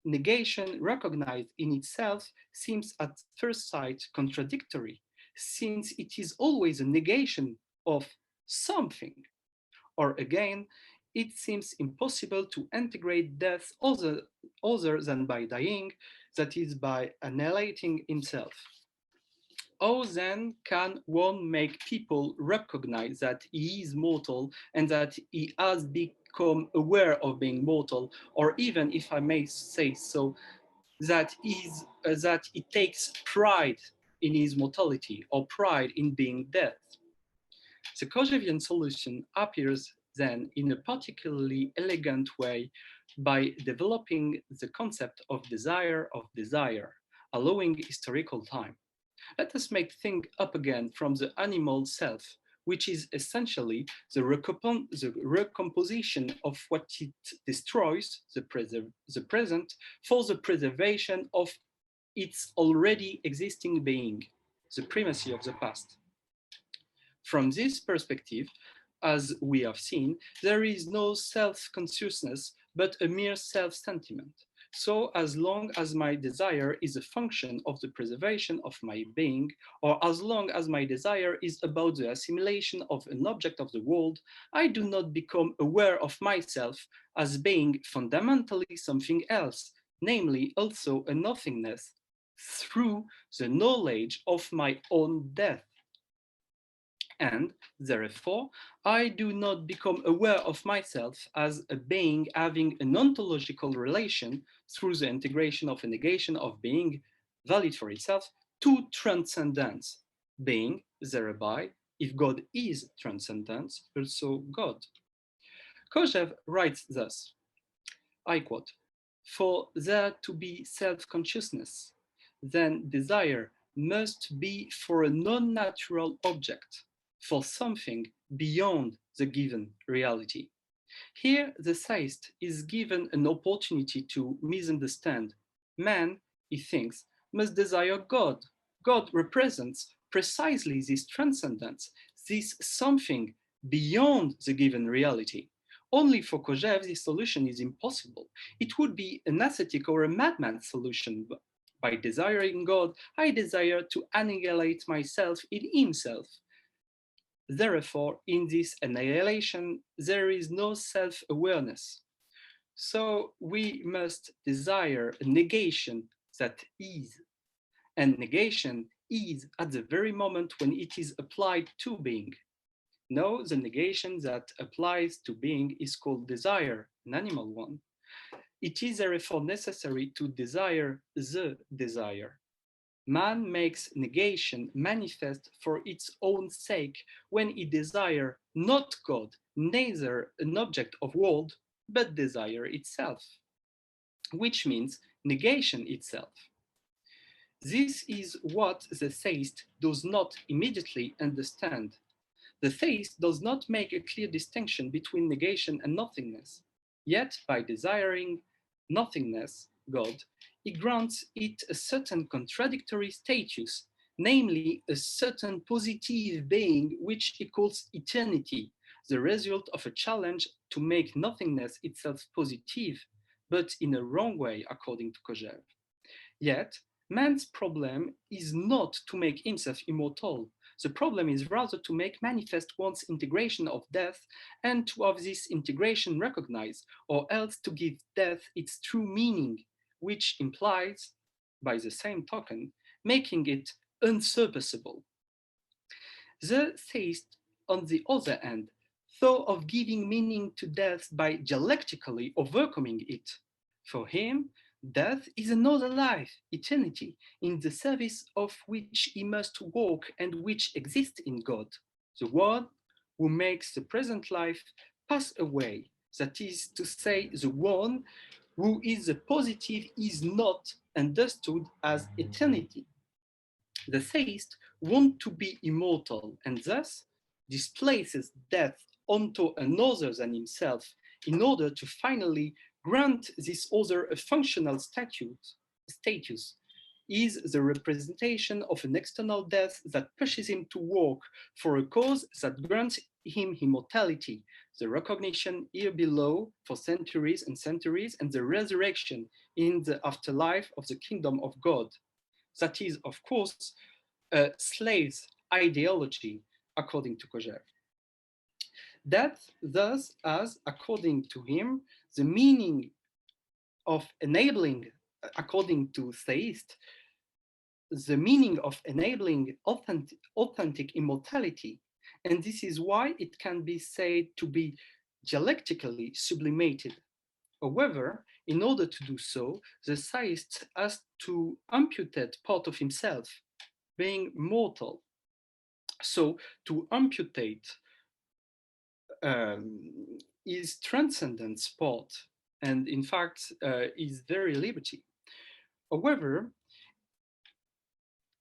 negation recognized in itself seems at first sight contradictory, since it is always a negation of something. Or again, it seems impossible to integrate death other than by dying, that is, by annihilating himself. How then can one make people recognize that he is mortal and that he has become aware of being mortal, or even, if I may say so, that he takes pride in his mortality or pride in being dead? The Kojèvian solution appears then in a particularly elegant way by developing the concept of desire, allowing historical time. Let us make things up again from the animal self, which is essentially the recomposition of what it destroys, the present, for the preservation of its already existing being, the primacy of the past. From this perspective, as we have seen, there is no self-consciousness, but a mere self-sentiment. So as long as my desire is a function of the preservation of my being, or as long as my desire is about the assimilation of an object of the world, I do not become aware of myself as being fundamentally something else, namely also a nothingness, through the knowledge of my own death. And therefore, I do not become aware of myself as a being having an ontological relation through the integration of a negation of being, valid for itself, to transcendence, being thereby, if God is transcendence, also God. Kojève writes thus, I quote, "For there to be self-consciousness, then desire must be for a non-natural object, for something beyond the given reality." Here, the theist is given an opportunity to misunderstand. Man, he thinks, must desire God. God represents precisely this transcendence, this something beyond the given reality. Only for Kojève, this solution is impossible. It would be an ascetic or a madman's solution. By desiring God, I desire to annihilate myself in himself. Therefore, in this annihilation, there is no self-awareness. So we must desire a negation that is. And negation is at the very moment when it is applied to being. No, the negation that applies to being is called desire, an animal one. It is therefore necessary to desire the desire. Man makes negation manifest for its own sake when he desires not God, neither an object of world, but desire itself, which means negation itself. This is what the theist does not immediately understand. The theist does not make a clear distinction between negation and nothingness. Yet, by desiring nothingness, God, he grants it a certain contradictory status, namely a certain positive being which he calls eternity, the result of a challenge to make nothingness itself positive, but in a wrong way, according to Kojève. Yet, man's problem is not to make himself immortal. The problem is rather to make manifest one's integration of death and to have this integration recognized, or else to give death its true meaning, which implies, by the same token, making it unsurpassable. The theist, on the other hand, thought of giving meaning to death by dialectically overcoming it. For him, death is another life, eternity, in the service of which he must walk and which exists in God, the one who makes the present life pass away. That is to say, the one who is the positive is not understood as eternity. The theist wants to be immortal and thus displaces death onto another than himself in order to finally grant this other a functional status is the representation of an external death that pushes him to work for a cause that grants him immortality, the recognition here below for centuries and centuries, and the resurrection in the afterlife of the kingdom of God. That is, of course, a slave's ideology, according to Kojève. Death thus has, according to him, the meaning of enabling, according to theist, the meaning of enabling authentic immortality. And this is why it can be said to be dialectically sublimated. However, in order to do so, the theist has to amputate part of himself, being mortal. So to amputate is transcendence part, and in fact is very liberty. However,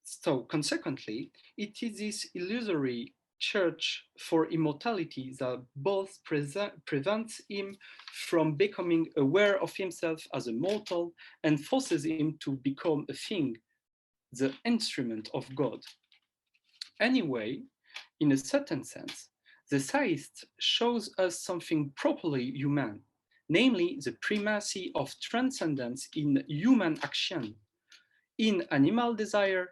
so consequently, it is this illusory search for immortality that both prevents him from becoming aware of himself as a mortal and forces him to become a thing, the instrument of God. Anyway, in a certain sense, the theist shows us something properly human, namely the primacy of transcendence in human action. In animal desire,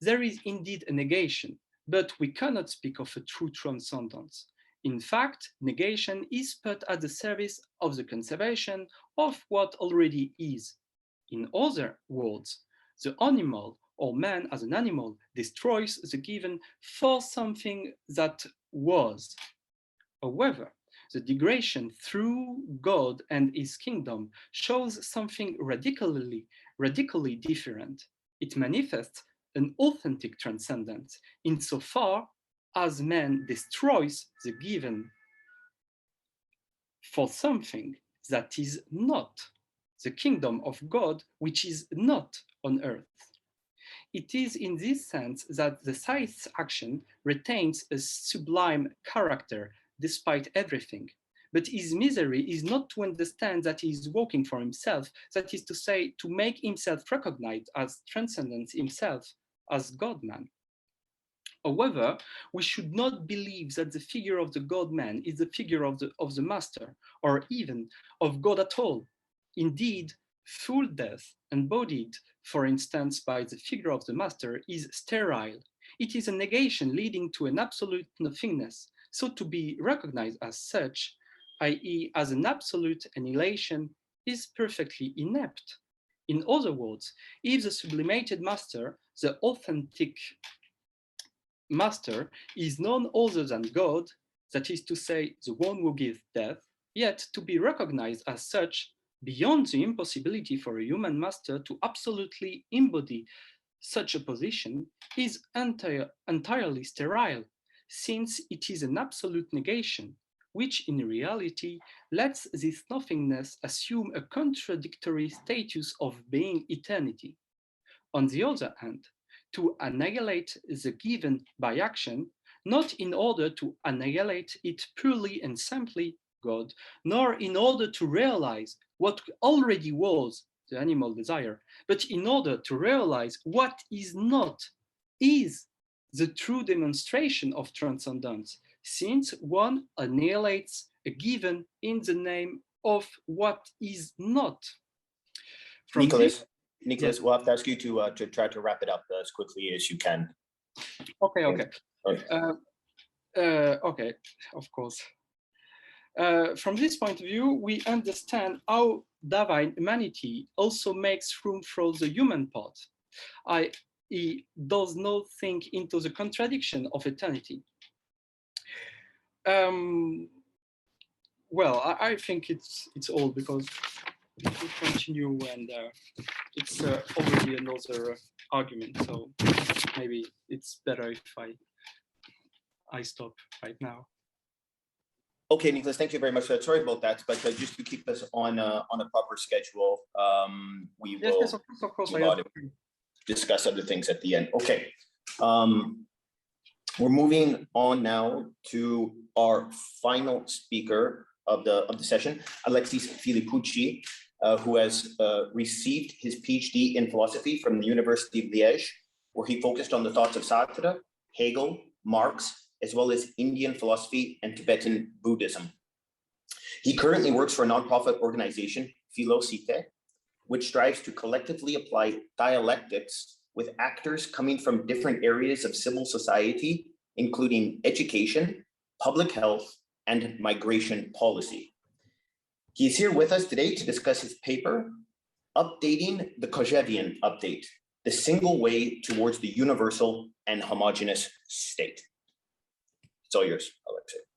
there is indeed a negation, but we cannot speak of a true transcendence. In fact, negation is put at the service of the conservation of what already is. In other words, the animal or man as an animal destroys the given for something that was. However, the degradation through God and his kingdom shows something radically different. It manifests an authentic transcendence insofar as man destroys the given for something that is not, the kingdom of God, which is not on earth. It is in this sense that the theist's action retains a sublime character despite everything. But his misery is not to understand that he is working for himself, that is to say, to make himself recognized as transcendence himself, as God-man. However, we should not believe that the figure of the God-man is the figure of the master, or even of God at all. Indeed, full death, embodied, for instance, by the figure of the master, is sterile. It is a negation leading to an absolute nothingness. So to be recognized as such, i.e. as an absolute annihilation, is perfectly inept. In other words, if the sublimated master, the authentic master, is none other than God, that is to say, the one who gives death, yet to be recognized as such, beyond the impossibility for a human master to absolutely embody such a position, is entirely sterile, since it is an absolute negation, which in reality lets this nothingness assume a contradictory status of being eternity. On the other hand, to annihilate the given by action, not in order to annihilate it purely and simply, God, nor in order to realize what already was, the animal desire, but in order to realize what is not, is the true demonstration of transcendence, since one annihilates a given in the name of what is not. From Nicolas, yes. We'll have to ask you to try to wrap it up as quickly as you can. Okay, okay. Okay, of course. From this point of view, we understand how divine humanity also makes room for the human part. He does not think into the contradiction of eternity. Well, I think it's all because if we continue and it's already another argument, so maybe it's better if I stop right now. Okay, Nicolas, thank you very much. Sorry about that, but just to keep us on a proper schedule, we will Yes, of course, I have. discuss other things at the end. Okay, we're moving on now to our final speaker of the session, Alexis Filipucci, who has received his PhD in philosophy from the University of Liège, where he focused on the thoughts of Sartre, Hegel, Marx, as well as Indian philosophy and Tibetan Buddhism. He currently works for a nonprofit organization, PhiloCité, which strives to collectively apply dialectics with actors coming from different areas of civil society, including education, public health, and migration policy. He is here with us today to discuss his paper, Updating the Kojèvian Update, the single way towards the universal and homogeneous state. It's all yours,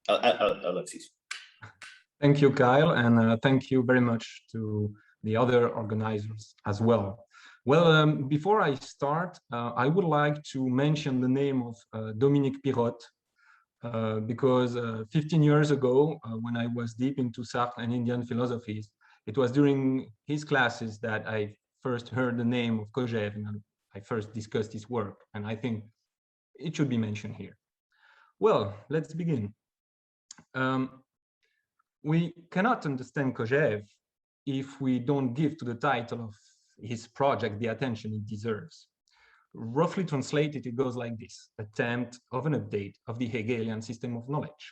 Alexis. Thank you, Kyle, and thank you very much to the other organizers as well. Well, before I start, I would like to mention the name of Dominique Pirotte, because 15 years ago, when I was deep into Sartre and Indian philosophies, it was during his classes that I first heard the name of Kojève and I first discussed his work, and I think it should be mentioned here. Well, let's begin. We cannot understand Kojève if we don't give to the title of his project the attention it deserves. Roughly translated, it goes like this: attempt of an update of the Hegelian system of knowledge.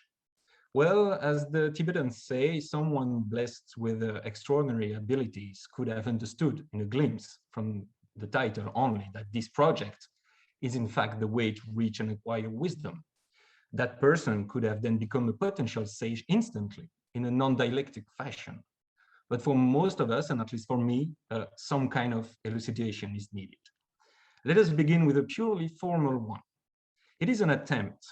Well, as the Tibetans say, someone blessed with extraordinary abilities could have understood in a glimpse from the title only that this project is in fact the way to reach and acquire wisdom. That person could have then become a potential sage instantly in a non-dialectic fashion. But for most of us, and at least for me, some kind of elucidation is needed. Let us begin with a purely formal one. It is an attempt,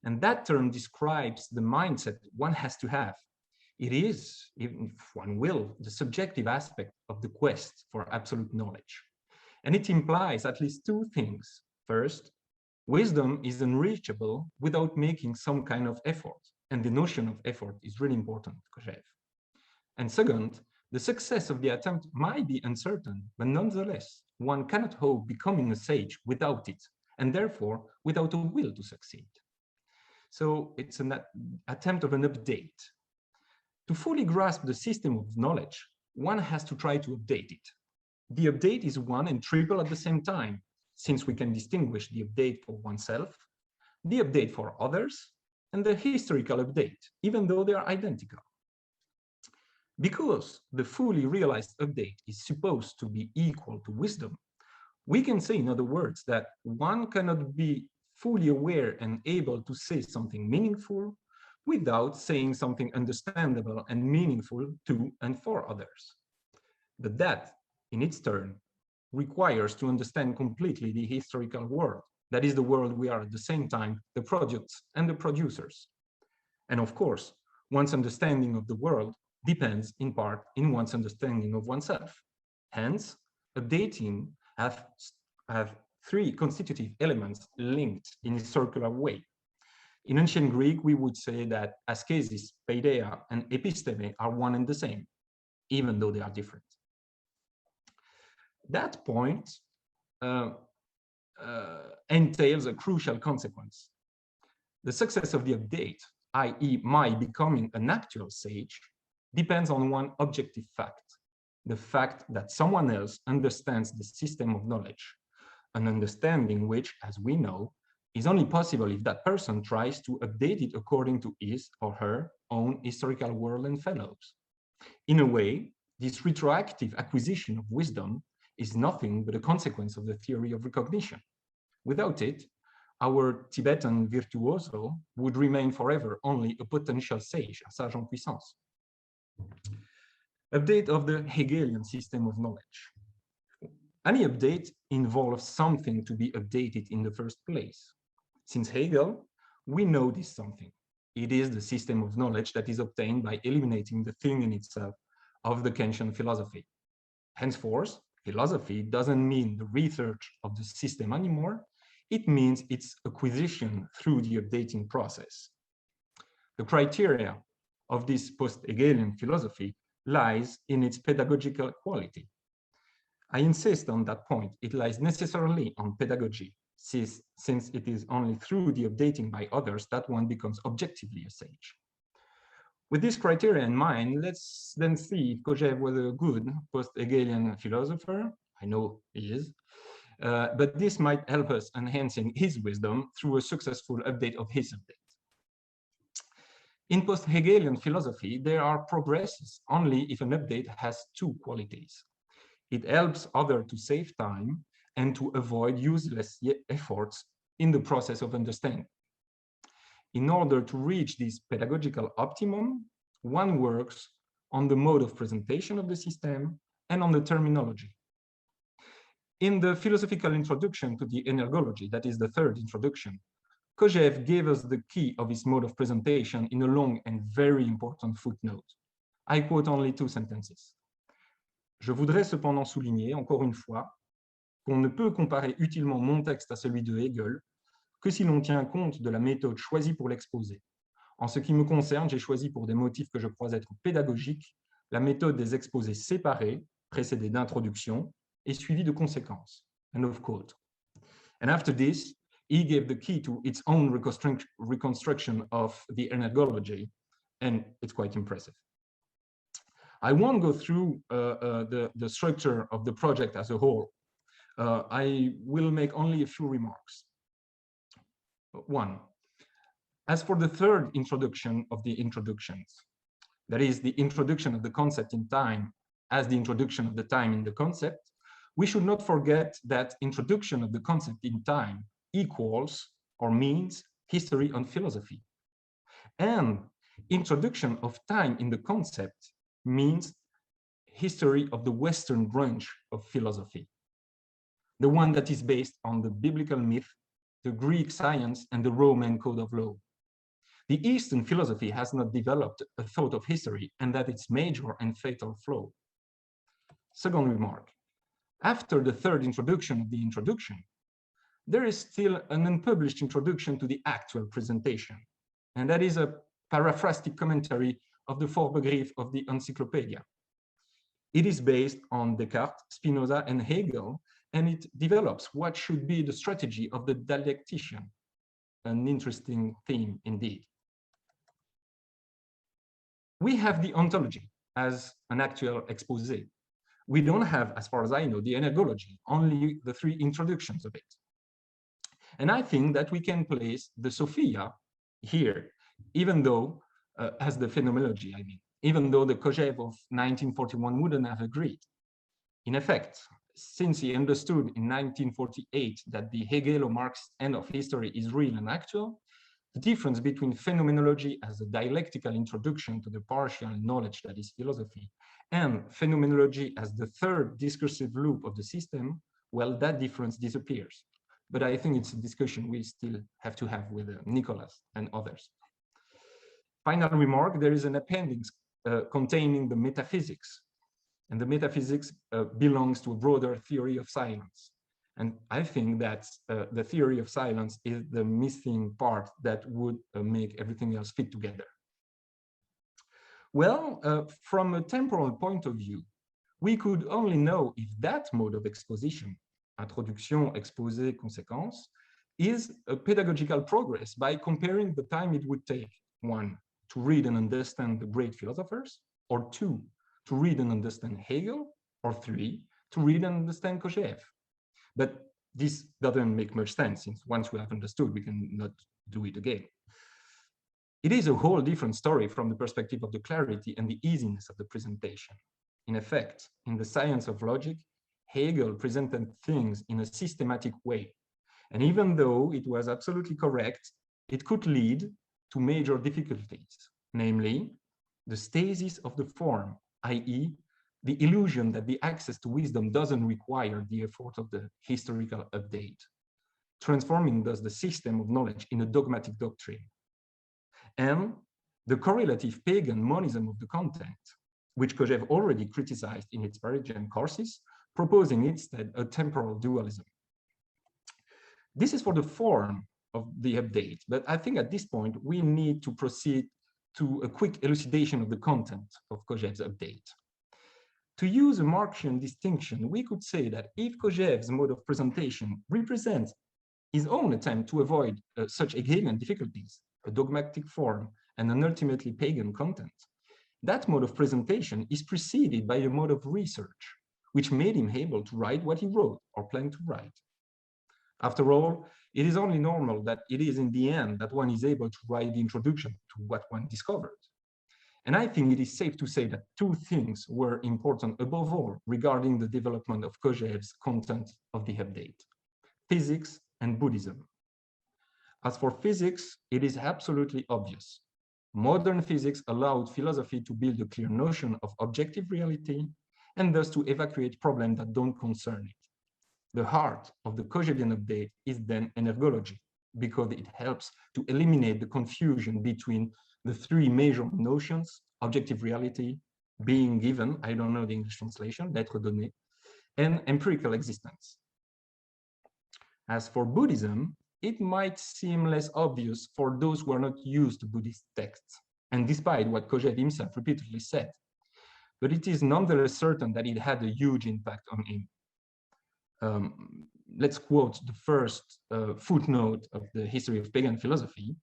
and that term describes the mindset one has to have. It is, if one will, the subjective aspect of the quest for absolute knowledge. And it implies at least two things. First, wisdom is unreachable without making some kind of effort, and the notion of effort is really important, Kojève. And second, the success of the attempt might be uncertain, but nonetheless, one cannot hope becoming a sage without it, and therefore without a will to succeed. So it's an attempt of an update. To fully grasp the system of knowledge, one has to try to update it. The update is one and triple at the same time, since we can distinguish the update for oneself, the update for others, and the historical update, even though they are identical. Because the fully realized update is supposed to be equal to wisdom, we can say, in other words, that one cannot be fully aware and able to say something meaningful without saying something understandable and meaningful to and for others. But that, in its turn, requires to understand completely the historical world. That is the world we are at the same time, the products and the producers. And of course, one's understanding of the world depends in part in one's understanding of oneself. Hence, updating have three constitutive elements linked in a circular way. In ancient Greek, we would say that ascesis, paideia, and episteme are one and the same, even though they are different. That point entails a crucial consequence. The success of the update, i.e. my becoming an actual sage, depends on one objective fact, the fact that someone else understands the system of knowledge, an understanding which, as we know, is only possible if that person tries to update it according to his or her own historical world and fellows. In a way, this retroactive acquisition of wisdom is nothing but a consequence of the theory of recognition. Without it, our Tibetan virtuoso would remain forever only a potential sage, a sage en puissance. Update of the Hegelian system of knowledge. Any update involves something to be updated in the first place. Since Hegel, we know this something. It is the system of knowledge that is obtained by eliminating the thing in itself of the Kantian philosophy. Henceforth, philosophy doesn't mean the research of the system anymore. It means its acquisition through the updating process. The criteria of this post-Hegelian philosophy lies in its pedagogical quality. I insist on that point. It lies necessarily on pedagogy, since it is only through the updating by others that one becomes objectively a sage. With this criteria in mind, let's then see if Kojève was a good post-Hegelian philosopher. I know he is, but this might help us enhancing his wisdom through a successful update of his update. In post-Hegelian philosophy, there are progresses only if an update has two qualities. It helps others to save time and to avoid useless efforts in the process of understanding. In order to reach this pedagogical optimum, one works on the mode of presentation of the system and on the terminology. In the philosophical introduction to the energology, that is the third introduction, Kojève gave us the key of his mode of presentation in a long and very important footnote. I quote only 2 sentences. Je voudrais cependant souligner, encore une fois, qu'on ne peut comparer utilement mon texte à celui de Hegel que si l'on tient compte de la méthode choisie pour l'exposer. En ce qui me concerne, j'ai choisi pour des motifs que je crois être pédagogiques la méthode des exposés séparés, précédés d'introduction et suivis de conséquences. End of quote. And after this, he gave the key to its own reconstruction of the energology, and it's quite impressive. I won't go through the structure of the project as a whole. I will make only a few remarks. 1. As for the third introduction of the introductions, that is the introduction of the concept in time as the introduction of the time in the concept, we should not forget that introduction of the concept in time equals or means history on philosophy. And introduction of time in the concept means history of the Western branch of philosophy, the one that is based on the biblical myth, the Greek science, and the Roman code of law. The Eastern philosophy has not developed a thought of history, and that its major and fatal flaw. Second remark, after the third introduction of the introduction, there is still an unpublished introduction to the actual presentation, and that is a paraphrastic commentary of the Vorbegriff of the Encyclopedia. It is based on Descartes, Spinoza, and Hegel, and it develops what should be the strategy of the dialectician, an interesting theme indeed. We have the ontology as an actual exposé. We don't have, as far as I know, the energology, only the 3 introductions of it. And I think that we can place the Sophia here, even though, as the phenomenology, I mean, even though the Kojève of 1941 wouldn't have agreed. In effect, since he understood in 1948 that the Hegelo-Marx end of history is real and actual, the difference between phenomenology as a dialectical introduction to the partial knowledge that is philosophy and phenomenology as the third discursive loop of the system, well, that difference disappears. But I think it's a discussion we still have to have with Nicolas and others. Final remark, there is an appendix containing the metaphysics, and the metaphysics belongs to a broader theory of silence. And I think that the theory of silence is the missing part that would make everything else fit together. Well, from a temporal point of view, we could only know if that mode of exposition, introduction, exposé, conséquence, is a pedagogical progress by comparing the time it would take, 1, to read and understand the great philosophers, or 2, to read and understand Hegel, or 3, to read and understand Kojève. But this doesn't make much sense, since once we have understood, we cannot do it again. It is a whole different story from the perspective of the clarity and the easiness of the presentation. In effect, in the science of logic, Hegel presented things in a systematic way. And even though it was absolutely correct, it could lead to major difficulties, namely the stasis of the form, i.e., the illusion that the access to wisdom doesn't require the effort of the historical update, transforming thus the system of knowledge in a dogmatic doctrine. and the correlative pagan monism of the content, which Kojève already criticized in its Parisian courses, proposing instead a temporal dualism. This is for the form of the update, but I think at this point we need to proceed to a quick elucidation of the content of Kojève's update. To use a Marxian distinction, we could say that if Kojève's mode of presentation represents his own attempt to avoid such Hegelian difficulties, a dogmatic form, and an ultimately pagan content, that mode of presentation is preceded by a mode of research, which made him able to write what he wrote or planned to write. After all, it is only normal that it is in the end that one is able to write the introduction to what one discovered. And I think it is safe to say that two things were important above all regarding the development of Kojève's content of the update: physics and Buddhism. As for physics, it is absolutely obvious. Modern physics allowed philosophy to build a clear notion of objective reality and thus to evacuate problems that don't concern it. The heart of the Kojèvian update is then energology, because it helps to eliminate the confusion between the three major notions: objective reality, being given, I don't know the English translation, l'être donné, and empirical existence. As for Buddhism, it might seem less obvious for those who are not used to Buddhist texts, and despite what Kojève himself repeatedly said, but it is nonetheless certain that it had a huge impact on him. Let's quote the first footnote of the history of pagan philosophy.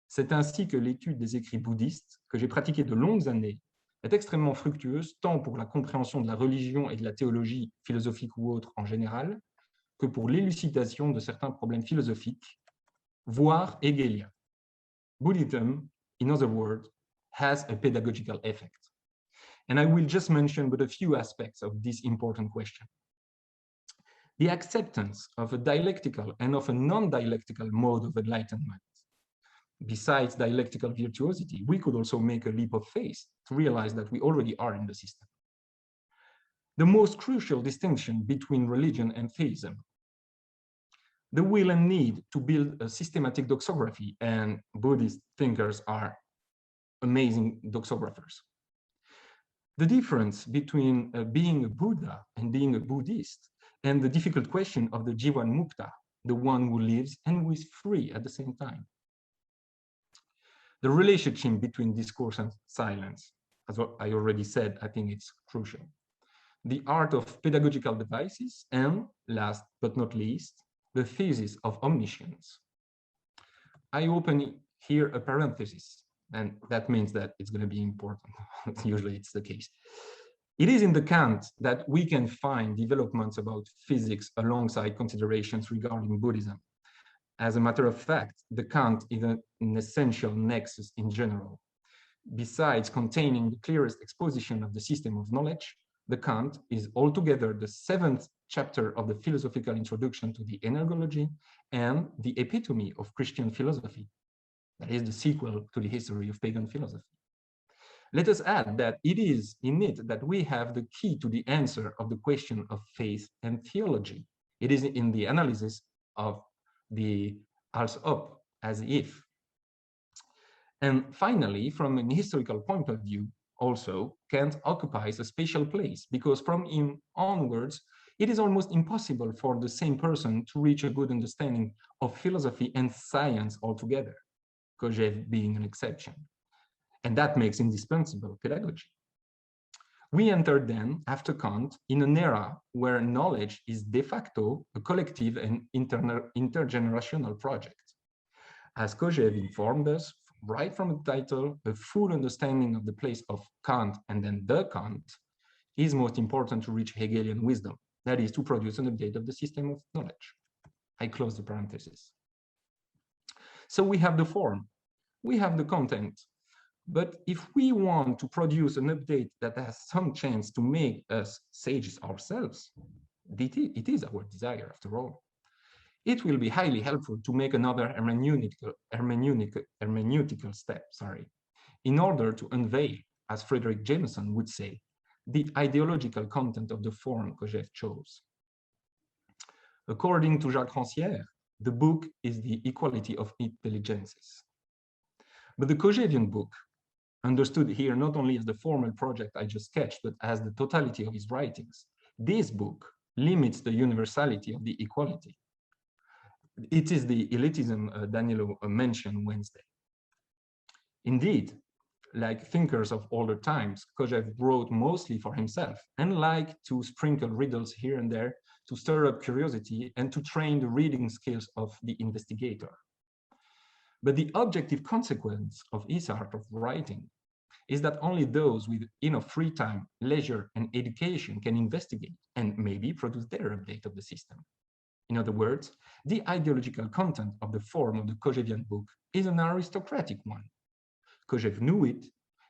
C'est ainsi que l'étude des écrits bouddhistes, que j'ai pratiqué de longues années, est extrêmement fructueuse tant pour la compréhension de la religion et de la théologie philosophique ou autre en général, que pour l'élucidation de certains problèmes philosophiques, voire hegeliens. Buddhism, in other words, has a pedagogical effect. And I will just mention but a few aspects of this important question. The acceptance of a dialectical and of a non-dialectical mode of enlightenment. Besides dialectical virtuosity, we could also make a leap of faith to realize that we already are in the system. The most crucial distinction between religion and theism. The will and need to build a systematic doxography, and Buddhist thinkers are amazing doxographers. The difference between being a Buddha and being a Buddhist, and the difficult question of the Jivan Mukta, the one who lives and who is free at the same time. The relationship between discourse and silence, as I already said, I think it's crucial. The art of pedagogical devices, and last but not least, the thesis of omniscience. I open here a parenthesis, and that means that it's going to be important. Usually it's the case. It is in the Kant that we can find developments about physics alongside considerations regarding Buddhism. As a matter of fact, the Kant is an essential nexus in general. Besides containing the clearest exposition of the system of knowledge, the Kant is altogether the 7th chapter of the philosophical introduction to the energology and the epitome of Christian philosophy. That is the sequel to the history of pagan philosophy. Let us add that it is in it that we have the key to the answer of the question of faith and theology. It is in the analysis of the als ob, as if. And finally, from an historical point of view, also, Kant occupies a special place because from him onwards, it is almost impossible for the same person to reach a good understanding of philosophy and science altogether, Kojève being an exception. And that makes indispensable pedagogy. We enter then, after Kant, in an era where knowledge is de facto a collective and intergenerational project. As Kojève informed us, right from the title, a full understanding of the place of Kant and then the Kant is most important to reach Hegelian wisdom, that is, to produce an update of the system of knowledge. I close the parenthesis. So we have the form, we have the content, but if we want to produce an update that has some chance to make us sages ourselves, it is our desire after all. It will be highly helpful to make another hermeneutical step, in order to unveil, as Frederick Jameson would say, the ideological content of the form Kojève chose. According to Jacques Rancière, the book is the equality of intelligences. But the Kojèvian book, understood here not only as the formal project I just sketched, but as the totality of his writings, this book limits the universality of the equality. It is the elitism Danilo mentioned Wednesday. Indeed, like thinkers of older times, Kojève wrote mostly for himself and liked to sprinkle riddles here and there to stir up curiosity and to train the reading skills of the investigator. But the objective consequence of his art of writing is that only those with enough free time, leisure, and education can investigate and maybe produce their update of the system. In other words, the ideological content of the form of the Kojèvian book is an aristocratic one. Kojève knew it,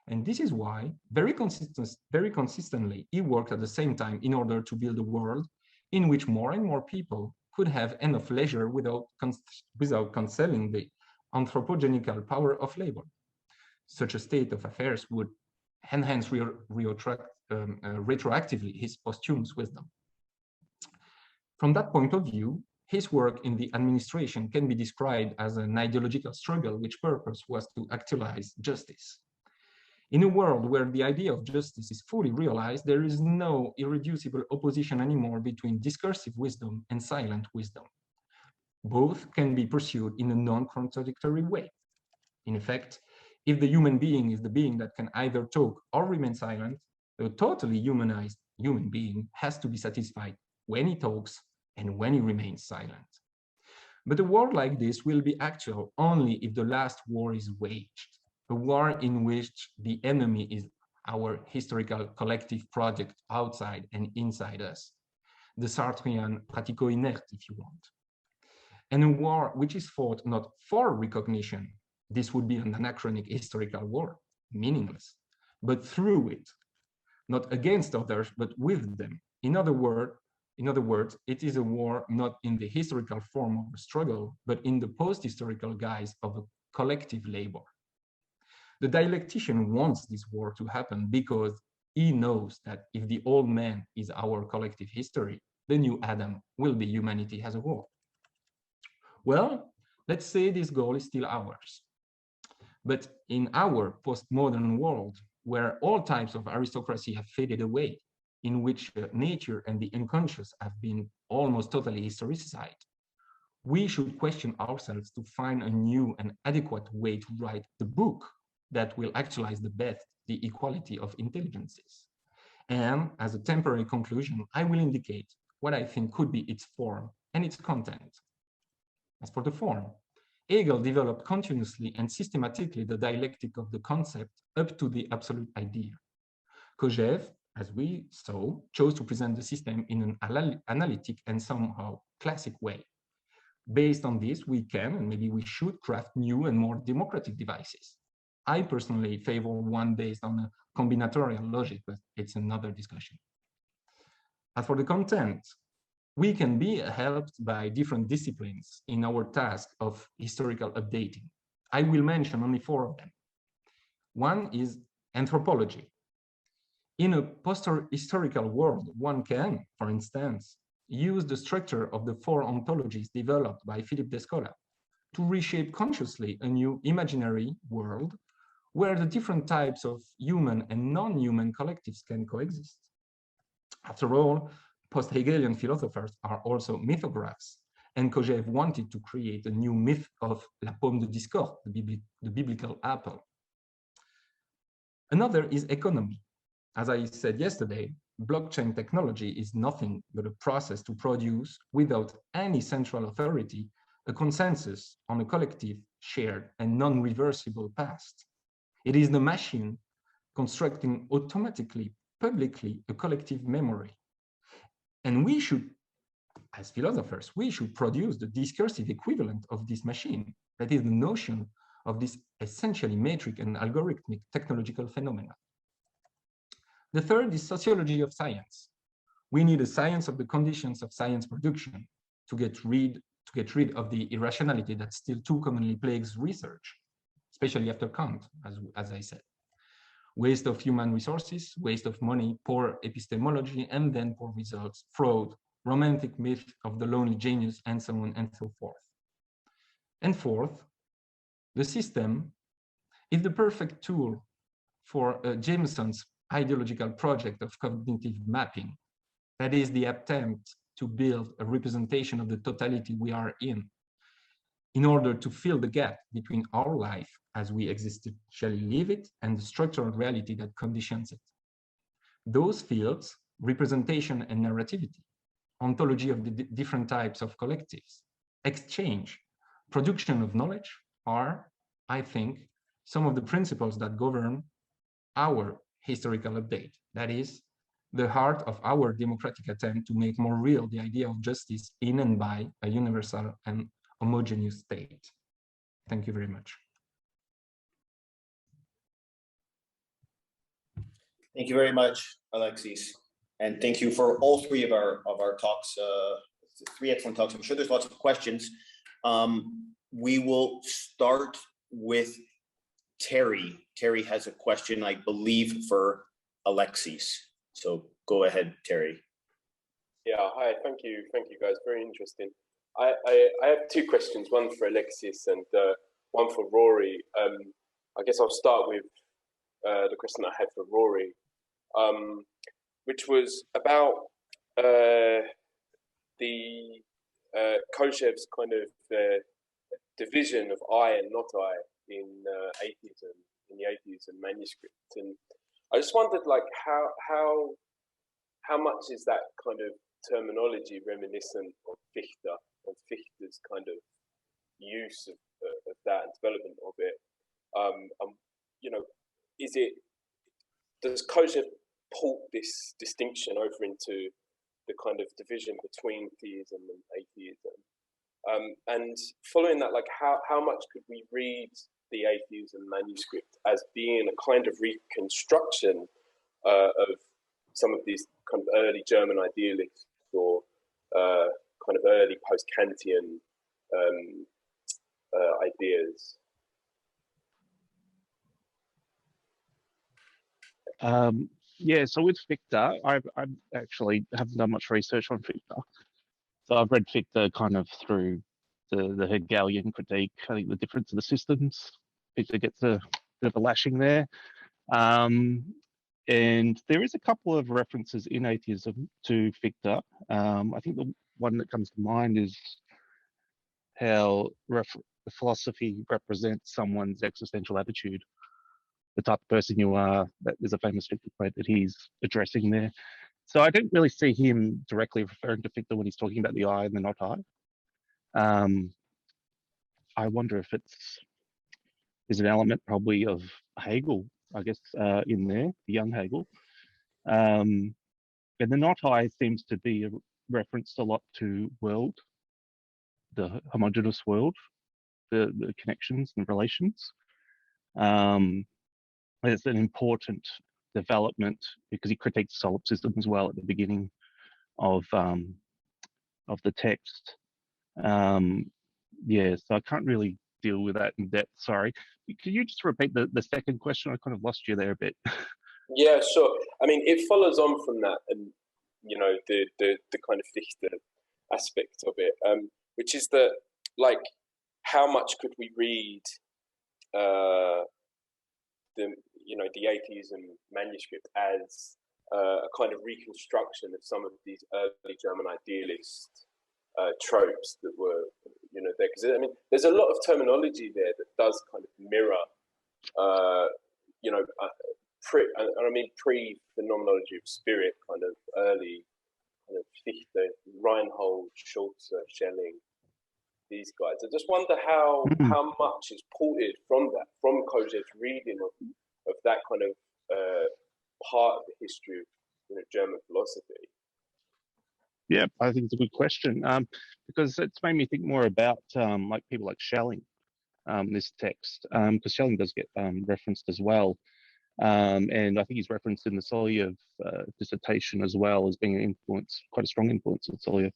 and this is why, very consistently, he worked at the same time in order to build a world in which more and more people could have enough leisure without cancelling the anthropogenical power of labor. Such a state of affairs would enhance retroactively his posthumous wisdom. From that point of view, his work in the administration can be described as an ideological struggle which purpose was to actualize justice. In a world where the idea of justice is fully realized, there is no irreducible opposition anymore between discursive wisdom and silent wisdom. Both can be pursued in a non-contradictory way. In effect, if the human being is the being that can either talk or remain silent, a totally humanized human being has to be satisfied when he talks and when he remains silent. But a war like this will be actual only if the last war is waged, a war in which the enemy is our historical collective project outside and inside us, the Sartrean pratico-inerte, if you want. And a war which is fought not for recognition, this would be an anachronic historical war, meaningless, but through it, not against others, but with them. In other words, it is a war not in the historical form of a struggle, but in the post-historical guise of a collective labor. The dialectician wants this war to happen because he knows that if the old man is our collective history, the new Adam will be humanity as a whole. Well, let's say this goal is still ours. But in our postmodern world, where all types of aristocracy have faded away, in which nature and the unconscious have been almost totally historicized, we should question ourselves to find a new and adequate way to write the book that will actualize the best the equality of intelligences. And as a temporary conclusion, I will indicate what I think could be its form and its content. As for the form, Hegel developed continuously and systematically the dialectic of the concept up to the absolute idea. Kojève, as we saw, chose to present the system in an analytic and somehow classic way. Based on this, we can and maybe we should craft new and more democratic devices. I personally favor one based on a combinatorial logic, but it's another discussion. As for the content, we can be helped by different disciplines in our task of historical updating. I will mention only 4 of them. One is anthropology. In a post-historical world, one can, for instance, use the structure of the 4 ontologies developed by Philippe Descola to reshape consciously a new imaginary world where the different types of human and non-human collectives can coexist. After all, post-Hegelian philosophers are also mythographers, and Kojève wanted to create a new myth of la pomme de discorde, the biblical apple. Another is economy. As I said yesterday, blockchain technology is nothing but a process to produce, without any central authority, a consensus on a collective, shared, and non-reversible past. It is the machine constructing automatically, publicly, a collective memory. And we should, as philosophers, we should produce the discursive equivalent of this machine, that is the notion of this essentially metric and algorithmic technological phenomena. The third is sociology of science. We need a science of the conditions of science production to get rid of the irrationality that still too commonly plagues research, especially after Kant, as I said. Waste of human resources, waste of money, poor epistemology, and then poor results, fraud, romantic myth of the lonely genius, and so on and so forth. And fourth, the system is the perfect tool for Jameson's ideological project of cognitive mapping. That is the attempt to build a representation of the totality we are in order to fill the gap between our life as we existentially live it and the structural reality that conditions it. Those fields, representation and narrativity, ontology of the different types of collectives, exchange, production of knowledge are, I think, some of the principles that govern our historical update. That is the heart of our democratic attempt to make more real the idea of justice in and by a universal and homogeneous state. Thank you very much. Thank you very much, Alexis. And thank you for all three of our talks, three excellent talks. I'm sure there's lots of questions. We will start with Terry. Terry has a question, I believe, for Alexis. So go ahead, Terry. Yeah, hi, thank you guys, very interesting. I have two questions, one for Alexis and one for Rory. I guess I'll start with the question I had for Rory, which was about the Kojève's kind of division of I and not I in atheism, in the Atheism manuscript. And I just wondered, like, how much is that kind of terminology reminiscent of Fichte and Fichte's kind of use of that and development of it? You know, does Kojève port this distinction over into the kind of division between theism and atheism? And following that, like, how much could we read the Atheism manuscript as being a kind of reconstruction of some of these kind of early German idealists or kind of early post-Kantian ideas? Yeah, so with Fichte, I actually haven't done much research on Fichte. So I've read Fichte kind of through the Hegelian critique. I think the difference of the systems, Fichte gets a bit of a lashing there. And there is a couple of references in atheism to Fichte. I think the one that comes to mind is how philosophy represents someone's existential attitude, the type of person you are. That is a famous Fichte quote that he's addressing there. So I don't really see him directly referring to Fichte when he's talking about the I and the not I. I wonder if there's an element probably of Hegel, I guess, in there, the young Hegel. And the not I seems to be referenced a lot to world, the homogeneous world, the connections and relations. It's an important development because he critiques solipsism as well at the beginning of the text. Yeah, so I can't really deal with that in depth. Sorry. Could you just repeat the second question? I kind of lost you there a bit. Yeah, sure. I mean, it follows on from that, and you know, the kind of Fichte aspect of it, which is that, like, how much could we read the Atheism manuscript as a kind of reconstruction of some of these early German idealist tropes that were, you know, there? Because I mean, there's a lot of terminology there that does kind of mirror, you know, pre-phenomenology of spirit, kind of early, kind of Fichte, Reinhold, Schulze, Schelling, these guys. I just wonder how much is ported from that, from Kojève's reading of that kind of part of the history of, you know, German philosophy. Yeah, I think it's a good question, because it's made me think more about like people like Schelling, this text, because Schelling does get referenced as well. And I think he's referenced in the Soloviev dissertation as well as being an influence, quite a strong influence on Soloviev.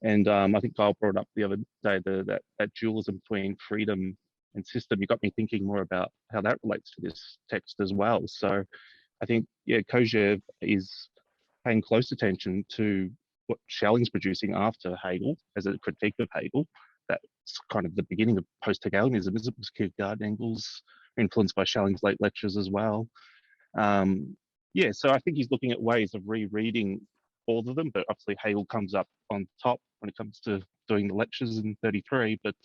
And I think Kyle brought up the other day that dualism between freedom and system. You got me thinking more about how that relates to this text as well. So I think, yeah, Kojève is paying close attention to what Schelling's producing after Hegel as a critique of Hegel. That's kind of the beginning of post-Hegelianism, isn't it? Was Kierkegaard, Engels, influenced by Schelling's late lectures as well. Yeah, so I think he's looking at ways of rereading all of them, but obviously Hegel comes up on top when it comes to doing the lectures in 33, but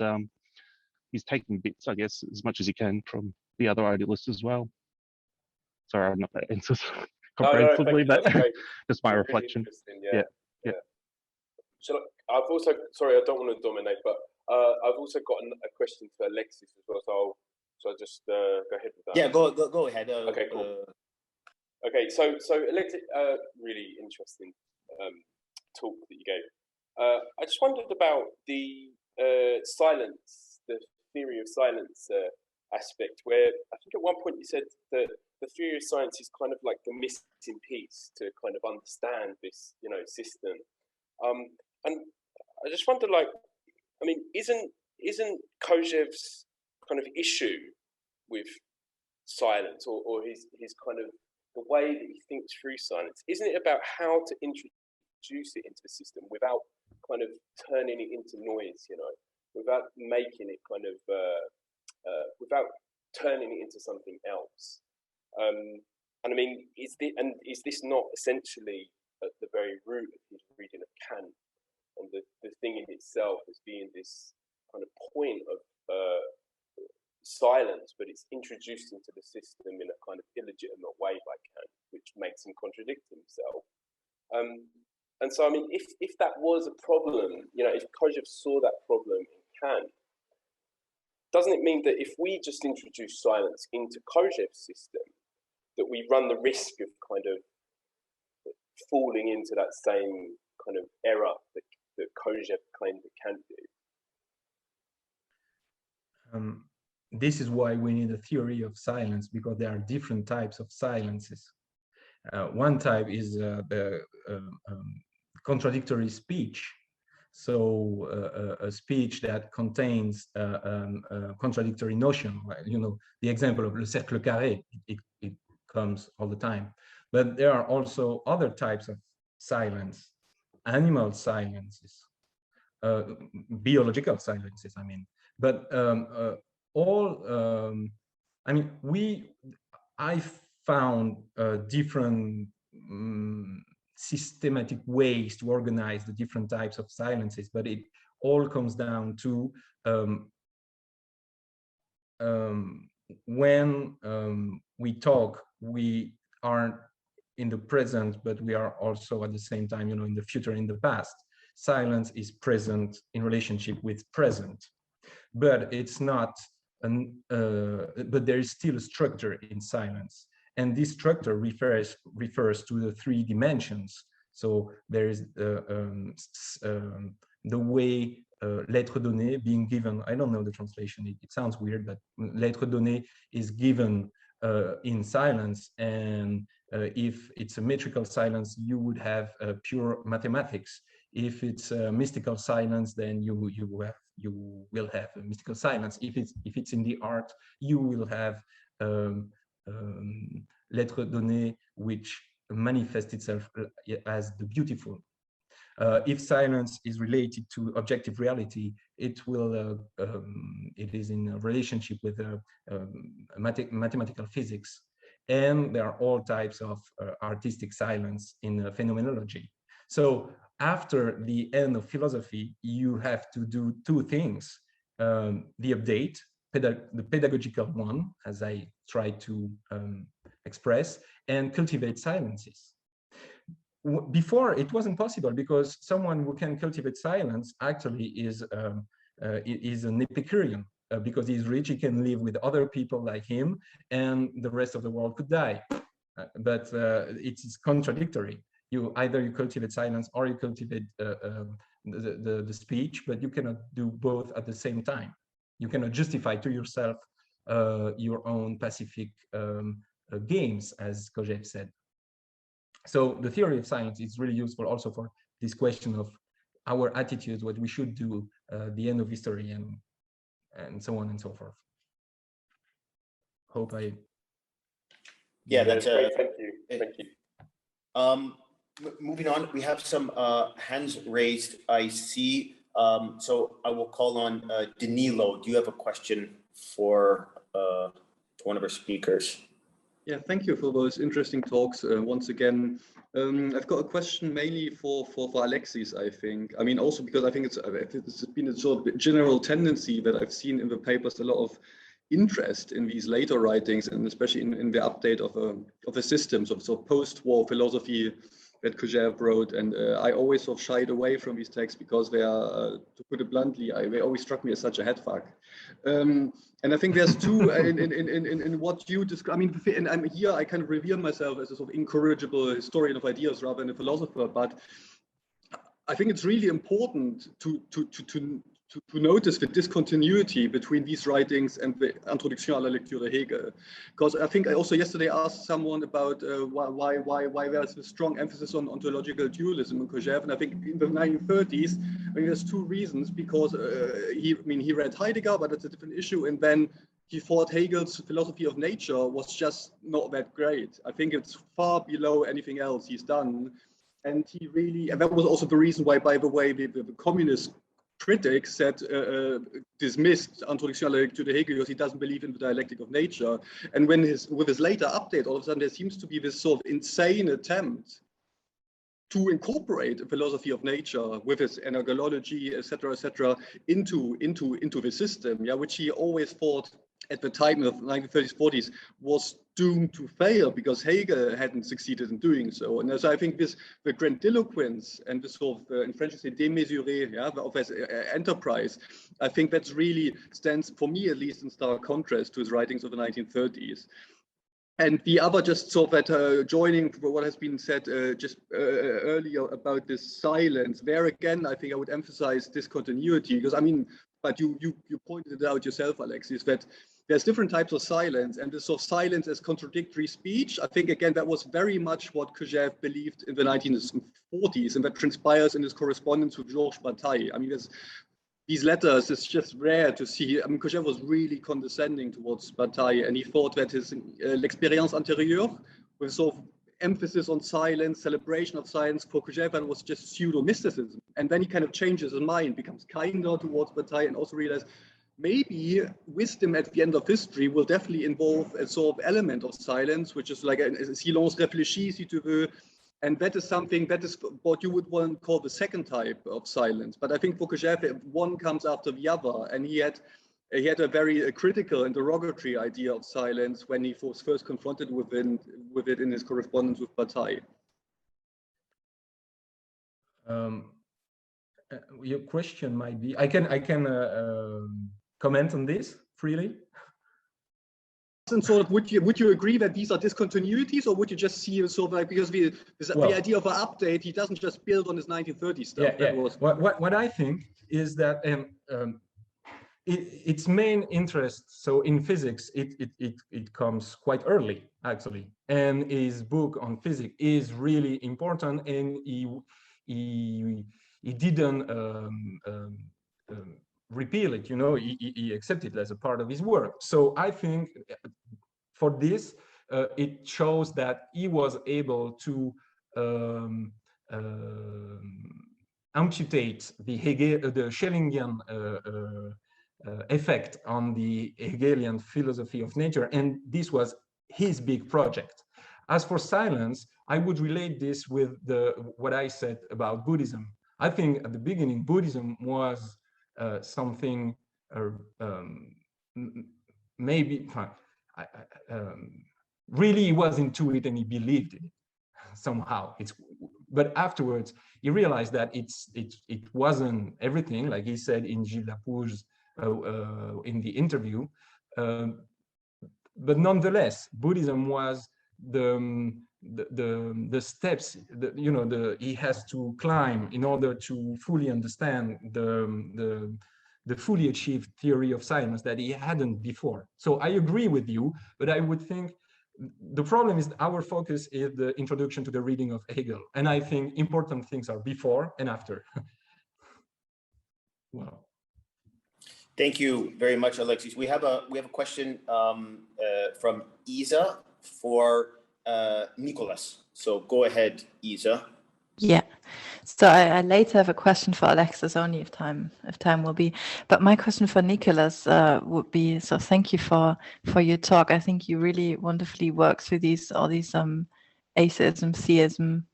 he's taking bits, I guess, as much as he can from the other idealists as well. Sorry, I'm not that answers comprehensively, but just my reflection. Really yeah. So I've also, sorry, I don't want to dominate, but I've also got a question to Alexis as well, so I'll just go ahead with that. Yeah, go ahead. Okay, cool. Okay, so Alexis, really interesting talk that you gave. I just wondered about the silence, the theory of silence aspect, where I think at one point you said that the theory of science is kind of like the missing piece to kind of understand this, system. And I just wonder, like, I mean, isn't Kojève's kind of issue with silence, or his kind of the way that he thinks through silence, isn't it about how to introduce it into the system without kind of turning it into noise, without making it kind of without turning it into something else? And I mean, is this not essentially at the very root of his reading of Kant, and the thing in itself as being this kind of point of silence, but it's introduced into the system in a kind of illegitimate way by Kant, which makes him contradict himself. And so, I mean, if that was a problem, if Kojève saw that problem in Kant, doesn't it mean that if we just introduce silence into Kojève's system, that we run the risk of kind of falling into that same kind of error that Kojève claimed that Kant did? This is why we need a theory of silence, because there are different types of silences. One type is the contradictory speech. So a speech that contains a contradictory notion. The example of le cercle carré, it comes all the time. But there are also other types of silence, animal silences, biological silences, I mean. But I found different systematic ways to organize the different types of silences, but it all comes down to when we talk, we aren't in the present, but we are also at the same time, in the future, in the past. Silence is present in relationship with present, but it's not, but there is still a structure in silence. And this structure refers to the three dimensions. So there is the way l'être donné being given, I don't know the translation, it sounds weird, but l'être donné is given in silence. And if it's a metrical silence, you would have pure mathematics. If it's a mystical silence, then you will have a mystical silence. If it's in the art, you will have l'être donné, which manifests itself as the beautiful. If silence is related to objective reality, it is in a relationship with mathematical physics. And there are all types of artistic silence in phenomenology. So after the end of philosophy, you have to do two things: the update, the pedagogical one, as I tried to express, and cultivate silences. Before, it wasn't possible, because someone who can cultivate silence actually is an Epicurean, because he's rich, he can live with other people like him, and the rest of the world could die. But it's contradictory. Either you cultivate silence or you cultivate the speech, but you cannot do both at the same time. You cannot justify to yourself your own pacific games, as Kojève said. So the theory of silence is really useful also for this question of our attitudes, what we should do, the end of history, and so on and so forth. Hope I. Yeah, that's great. Thank you. Thank you. Moving on, we have some hands raised, I see. So I will call on Danilo. Do you have a question for one of our speakers. Yeah, thank you for those interesting talks once again. I've got a question mainly for Alexis, I think. I mean, also because I think it's been a sort of general tendency that I've seen in the papers, a lot of interest in these later writings, and especially in the update of a systems of sort of post-war philosophy that Kojève wrote. And I always sort of shied away from these texts because they are, to put it bluntly, they always struck me as such a headfuck. And I think there's two in what you describe. I mean, and I'm here, I kind of revere myself as a sort of incorrigible historian of ideas rather than a philosopher, but I think it's really important to notice the discontinuity between these writings and the Introduction à la lecture de Hegel. Because I think I also yesterday asked someone about why there's a strong emphasis on ontological dualism in Kojève, and I think in the 1930s, I mean, there's two reasons. Because he read Heidegger, but it's a different issue, and then he thought Hegel's philosophy of nature was just not that great. I think it's far below anything else he's done, and and that was also the reason why, by the way, the communist critics said dismissed Introduction à la lecture de Hegel because he doesn't believe in the dialectic of nature. And when with his later update, all of a sudden there seems to be this sort of insane attempt to incorporate a philosophy of nature with its energology, etc., into the system, yeah, which he always thought at the time of the 1930s, 40s was doomed to fail because Hegel hadn't succeeded in doing so. And so I think the grandiloquence and the sort of, in French, you say démesuré, yeah, of his enterprise, I think that's really stands, for me at least, in stark contrast to his writings of the 1930s. And the other, just sort of that joining what has been said just earlier about this silence, there again, I think I would emphasize discontinuity, because I mean, but you pointed it out yourself, Alexis, that there's different types of silence, and this sort of silence as contradictory speech. I think, again, that was very much what Kojève believed in the 1940s, and that transpires in his correspondence with Georges Bataille. I mean, these letters, it's just rare to see. I mean, Kojève was really condescending towards Bataille, and he thought that his l'expérience antérieure, with sort of emphasis on silence, celebration of silence, for Kojève was just pseudo-mysticism. And then he kind of changes his mind, becomes kinder towards Bataille, and also realized maybe wisdom at the end of history will definitely involve a sort of element of silence, which is like a silence réfléchi, si tu veux. And that is something that is what you would want to call the second type of silence. But I think for Kojève, one comes after the other, and he had a very critical and derogatory idea of silence when he was first confronted with it in his correspondence with Bataille. Your question might be, I can comment on this freely. And sort of, would you agree that these are discontinuities, or would you just see sort of like, because the idea of an update, he doesn't just build on his 1930s stuff. Yeah. What I think is that its main interest, so in physics, it comes quite early, actually, and his book on physics is really important, and he didn't repeal it, you know, he accepted it as a part of his work. So I think for this, it shows that he was able to amputate the Schellingian effect on the Hegelian philosophy of nature, and this was his big project. As for silence, I would relate this with what I said about Buddhism. I think at the beginning, Buddhism was something maybe really he was into it and he believed it somehow. But afterwards he realized that it wasn't everything, like he said in Gilles Lapouge's in the interview. But nonetheless, Buddhism was the steps that, you know, he has to climb in order to fully understand the fully achieved theory of silence that he hadn't before. So I agree with you, but I would think the problem is our focus is the introduction to the reading of Hegel, and I think important things are before and after. Wow. Thank you very much, Alexis. We have a question from Isa for Nicolas. So go ahead, Isa. Yeah. So I later have a question for Alexis, only if time will be. But my question for Nicolas would be, so thank you for your talk. I think you really wonderfully work through all these atheism, theism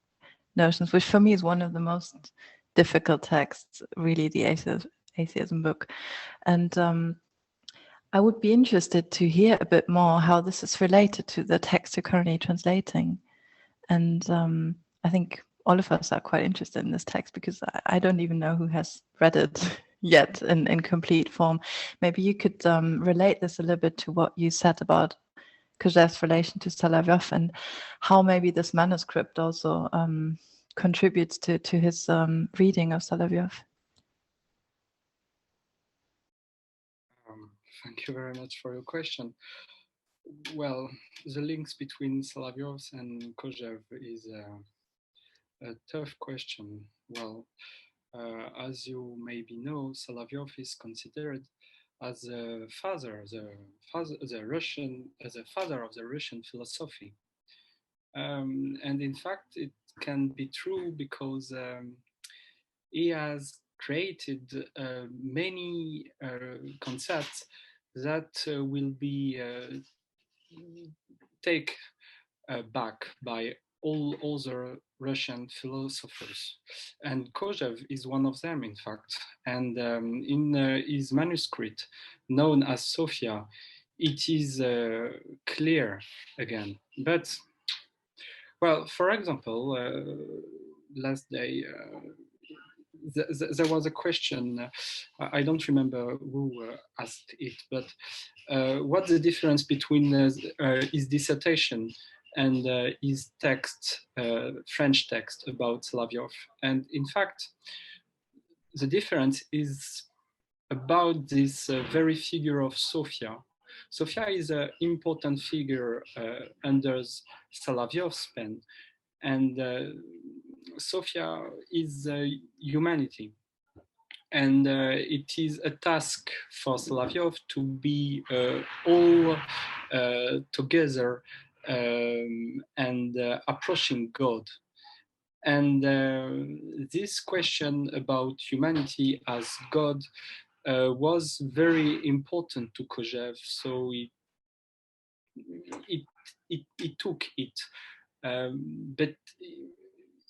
notions, which for me is one of the most difficult texts, really, the atheism book. And I would be interested to hear a bit more how this is related to the text you're currently translating. And I think all of us are quite interested in this text because I don't even know who has read it yet in complete form. Maybe you could relate this a little bit to what you said about Kojève's relation to Solovyov and how maybe this manuscript also contributes to his reading of Solovyov. Thank you very much for your question. Well, the links between Solovyov and Kojève is a tough question. Well, as you maybe know, Solovyov is considered as the father of the Russian philosophy, and in fact, it can be true because he has created many concepts that will be taken back by all other Russian philosophers, and Kojève is one of them, in fact. And in his manuscript, known as Sophia, it is clear again. But, well, for example, last day, there was a question, I don't remember who asked it, but what's the difference between his dissertation and his text, French text about Solovyov? And in fact, the difference is about this very figure of Sophia. Sophia is an important figure under Solovyov's pen, and Sophia is humanity. And it is a task for Solovyov to be all together and approaching God. And this question about humanity as God was very important to Kojève, so it took it, but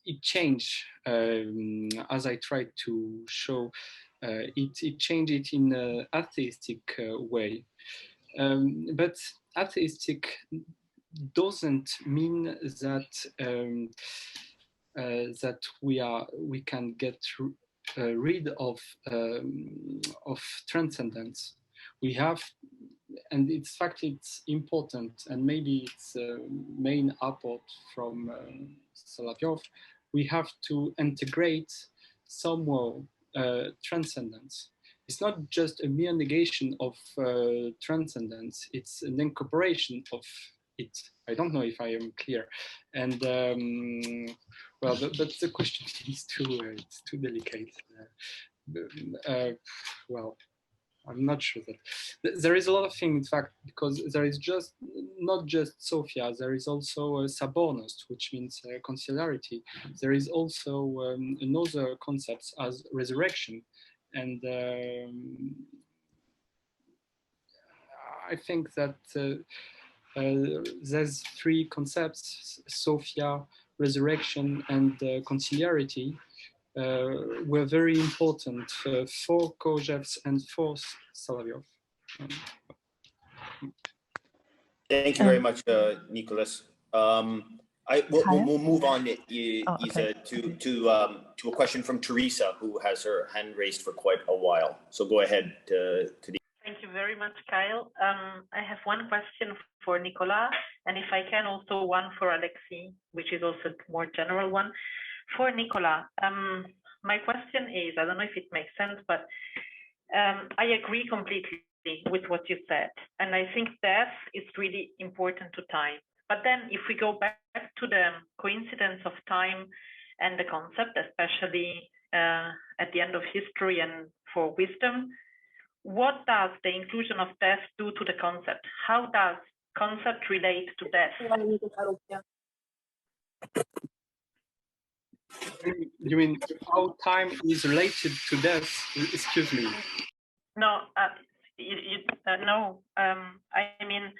it changed, as I tried to show. It changed it in an atheistic way, but atheistic doesn't mean that that we can get rid of transcendence. We have, and in fact it's important, and maybe it's a main apport from Solovyov. We have to integrate somehow transcendence. It's not just a mere negation of transcendence, it's an incorporation of it. I don't know if I am clear. And well, but the question is it's too delicate. Well, I'm not sure that there is a lot of things, in fact, because there is just not just Sophia, there is also Sabornost, which means conciliarity. There is also another concept as resurrection. And I think that there's three concepts: Sophia, resurrection, and conciliarity. Were very important for Kojève and for Solovyov. Thank you very much, Nicolas. We'll move on to a question from Teresa, who has her hand raised for quite a while. So go ahead, Thank you very much, Kyle. I have one question for Nicolas, and if I can, also one for Alexis, which is also a more general one. For Nicolas, my question is, I don't know if it makes sense, but I agree completely with what you said. And I think death is really important to time. But then if we go back to the coincidence of time and the concept, especially at the end of history and for wisdom, what does the inclusion of death do to the concept? How does concept relate to death? You mean how time is related to death? Excuse me. No, no. I mean,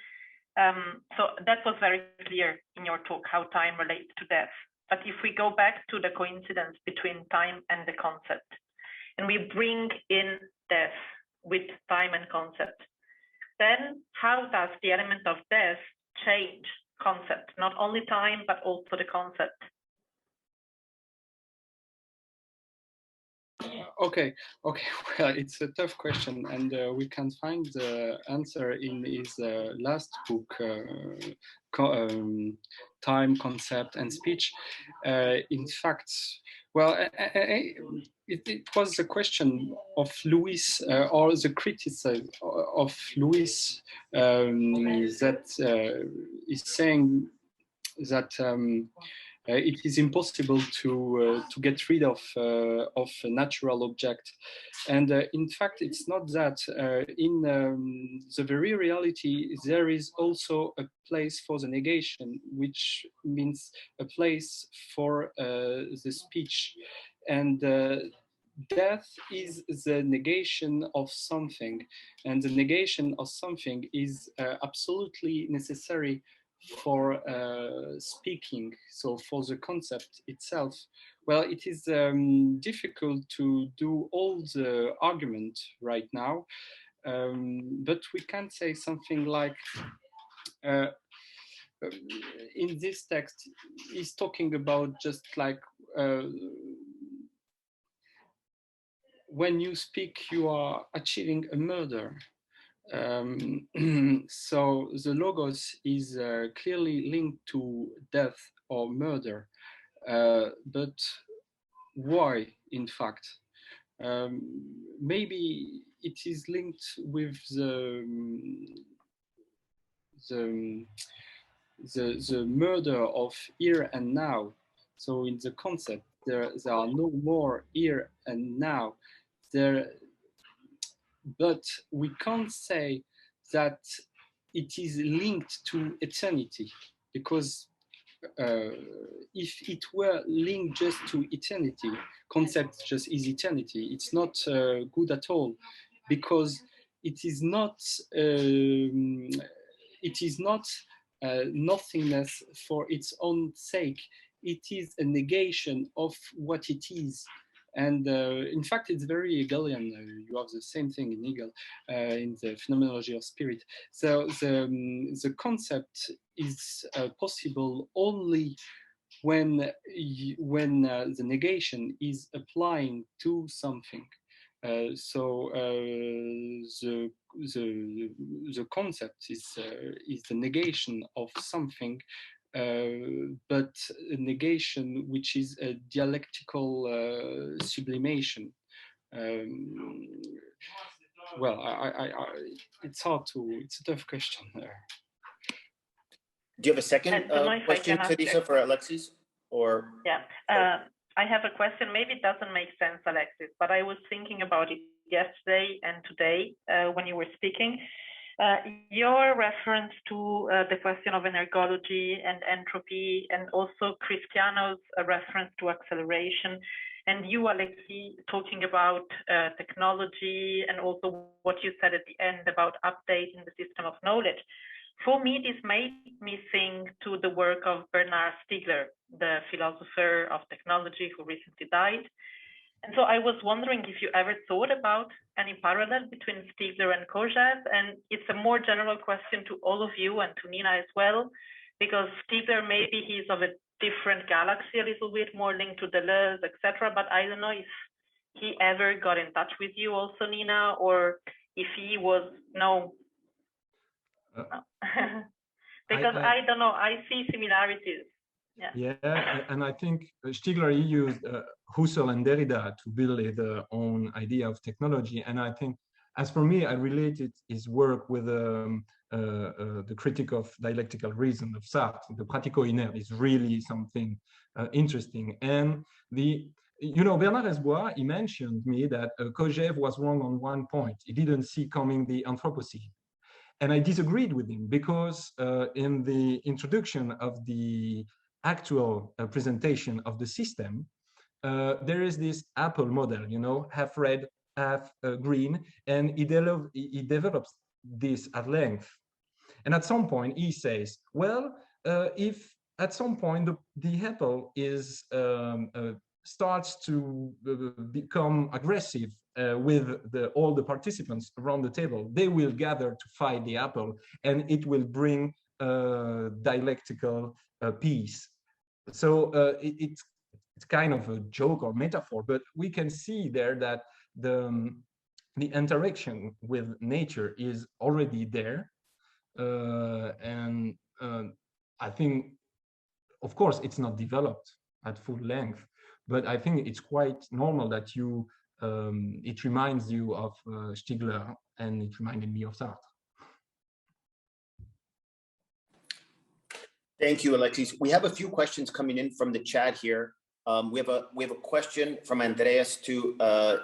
so that was very clear in your talk, how time relates to death. But if we go back to the coincidence between time and the concept, and we bring in death with time and concept, then how does the element of death change concept, not only time, but also the concept? Okay. Well, it's a tough question, and we can find the answer in his last book, Time, Concept, and Speech. In fact, well, it was the question of Lewis, or the criticism of Lewis, that is saying that it is impossible to get rid of a natural object, and in fact, it's not that. In the very reality, there is also a place for the negation, which means a place for the speech, and death is the negation of something, and the negation of something is absolutely necessary for speaking, so for the concept itself. Well, it is difficult to do all the argument right now, but we can say something like, in this text, he's talking about just like, when you speak, you are achieving a murder. So the logos is clearly linked to death or murder, but why, in fact? Maybe it is linked with the murder of here and now. So in the concept, there are no more here and now. But we can't say that it is linked to eternity, because if it were linked just to eternity, concept just is eternity, it's not good at all, because it is not nothingness for its own sake. It is a negation of what it is. And in fact, it's very Hegelian. You have the same thing in Hegel, in the phenomenology of spirit. So the concept is possible only when the negation is applying to something. So the concept is the negation of something, but a negation which is a dialectical sublimation. Well, it's hard to. It's a tough question there. Do you have a second question, Teresa, for Alexis? Or yeah, I have a question. Maybe it doesn't make sense, Alexis, but I was thinking about it yesterday and today when you were speaking. Your reference to the question of energology and entropy, and also Cristiano's reference to acceleration, and you, Alexis, talking about technology, and also what you said at the end about updating the system of knowledge. For me, this made me think to the work of Bernard Stiegler, the philosopher of technology who recently died. And so I was wondering if you ever thought about any parallel between Stiegler and Kojève. And it's a more general question to all of you and to Nina as well, because Stiegler, maybe he's of a different galaxy, a little bit more linked to Deleuze, etc. But I don't know if he ever got in touch with you also, Nina, or if he was, no. Because I don't know, I see similarities. Yeah, and I think Stiegler, he used Husserl and Derrida to build his own idea of technology. And I think, as for me, I related his work with the critique of dialectical reason of Sartre. The pratico-inert is really something interesting. And Bernard Esbois, he mentioned me that Kojève was wrong on one point. He didn't see coming the Anthropocene. And I disagreed with him because in the introduction of the actual presentation of the system, there is this apple model, you know, half red, half green, and he develops this at length. And at some point he says, well, if at some point the apple is starts to become aggressive with all the participants around the table, they will gather to fight the apple, and it will bring dialectical peace. So it's kind of a joke or metaphor, but we can see there that the interaction with nature is already there. And I think, of course, it's not developed at full length, but I think it's quite normal that you, it reminds you of Stigler, and it reminded me of Sartre. Thank you, Alexis. We have a few questions coming in from the chat here. We have a question from Andreas to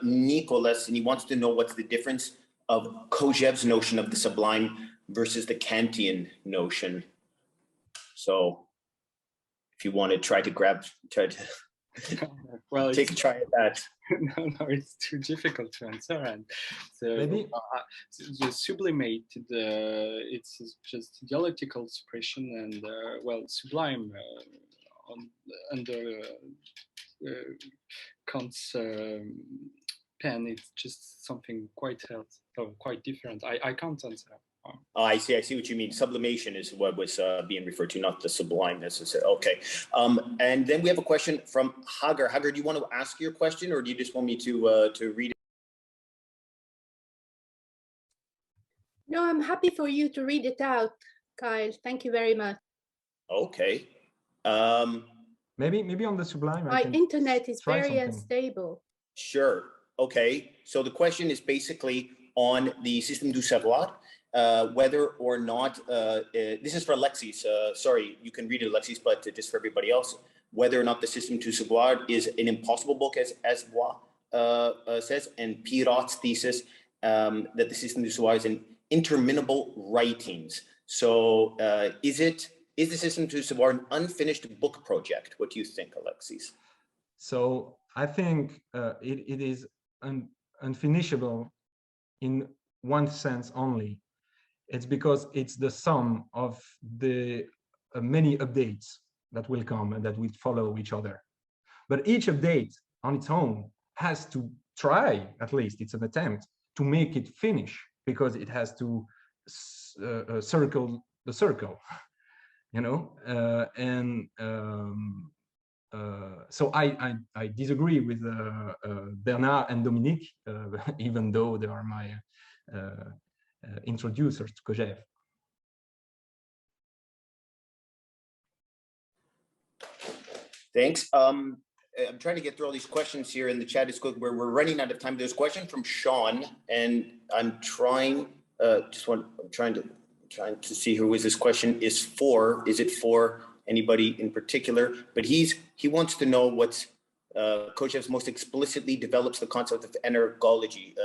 Nicolas, and he wants to know what's the difference of Kojève's notion of the sublime versus the Kantian notion. So if you want to try to well, take a try at that. No, it's too difficult to answer. And so Maybe the sublimated, it's just dialectical expression, and well, sublime under Kant's pen, it's just something quite else, quite different. I can't answer. Oh, I see what you mean. Sublimation is what was being referred to, not the sublime necessarily. Okay. And then we have a question from Hagar. Hagar, do you want to ask your question, or do you just want me to read it? No, I'm happy for you to read it out, Kyle. Thank you very much. Okay. maybe on the sublime. My internet is very something unstable. Sure. Okay. So the question is basically on the system du savoir. Whether or not, this is for Alexis, sorry, you can read it, Alexis, but just for everybody else, whether or not the system du savoir is an impossible book, as Bois says, and Pirot's thesis that the system du savoir is an interminable writings. So is the system du savoir an unfinished book project? What do you think, Alexis? So I think it is unfinishable in one sense only. It's because it's the sum of the many updates that will come and that will follow each other. But each update on its own has to try, at least it's an attempt, to make it finish, because it has to circle the circle, you know? So I disagree with Bernard and Dominique, even though they are my introducers to Kojève. Thanks. I'm trying to get through all these questions here in the chat. It's good. We're running out of time. There's a question from Sean, and I'm trying to see who is this question is for. Is it for anybody in particular? But he wants to know what's Kojève's most explicitly develops the concept of energology.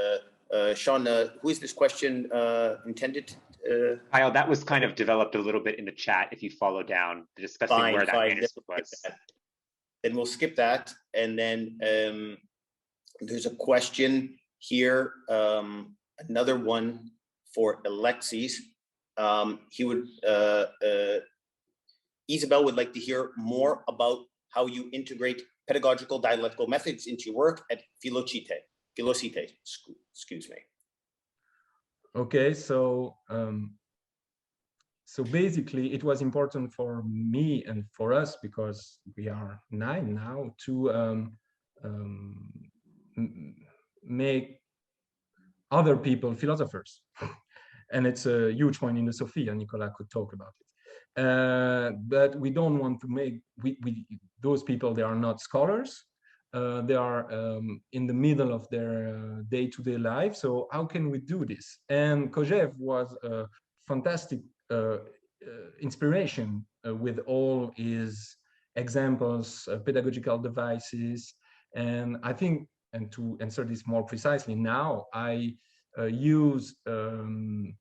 Sean, who is this question intended? Kyle, that was kind of developed a little bit in the chat. If you follow down, discussing where that manuscript was. Then we'll skip that. And then there's a question here, another one for Alexis. Isabel would like to hear more about how you integrate pedagogical dialectical methods into your work at PhiloCité. Excuse me. Okay, so basically it was important for me and for us, because we are 9 now, to make other people philosophers. And it's a huge point in the Sophia, Nicolas could talk about it. But we don't want to make, those people, they are not scholars. They are in the middle of their day-to-day life. So how can we do this? And Kojève was a fantastic inspiration with all his examples, pedagogical devices. And I think, and to answer this more precisely now, I use the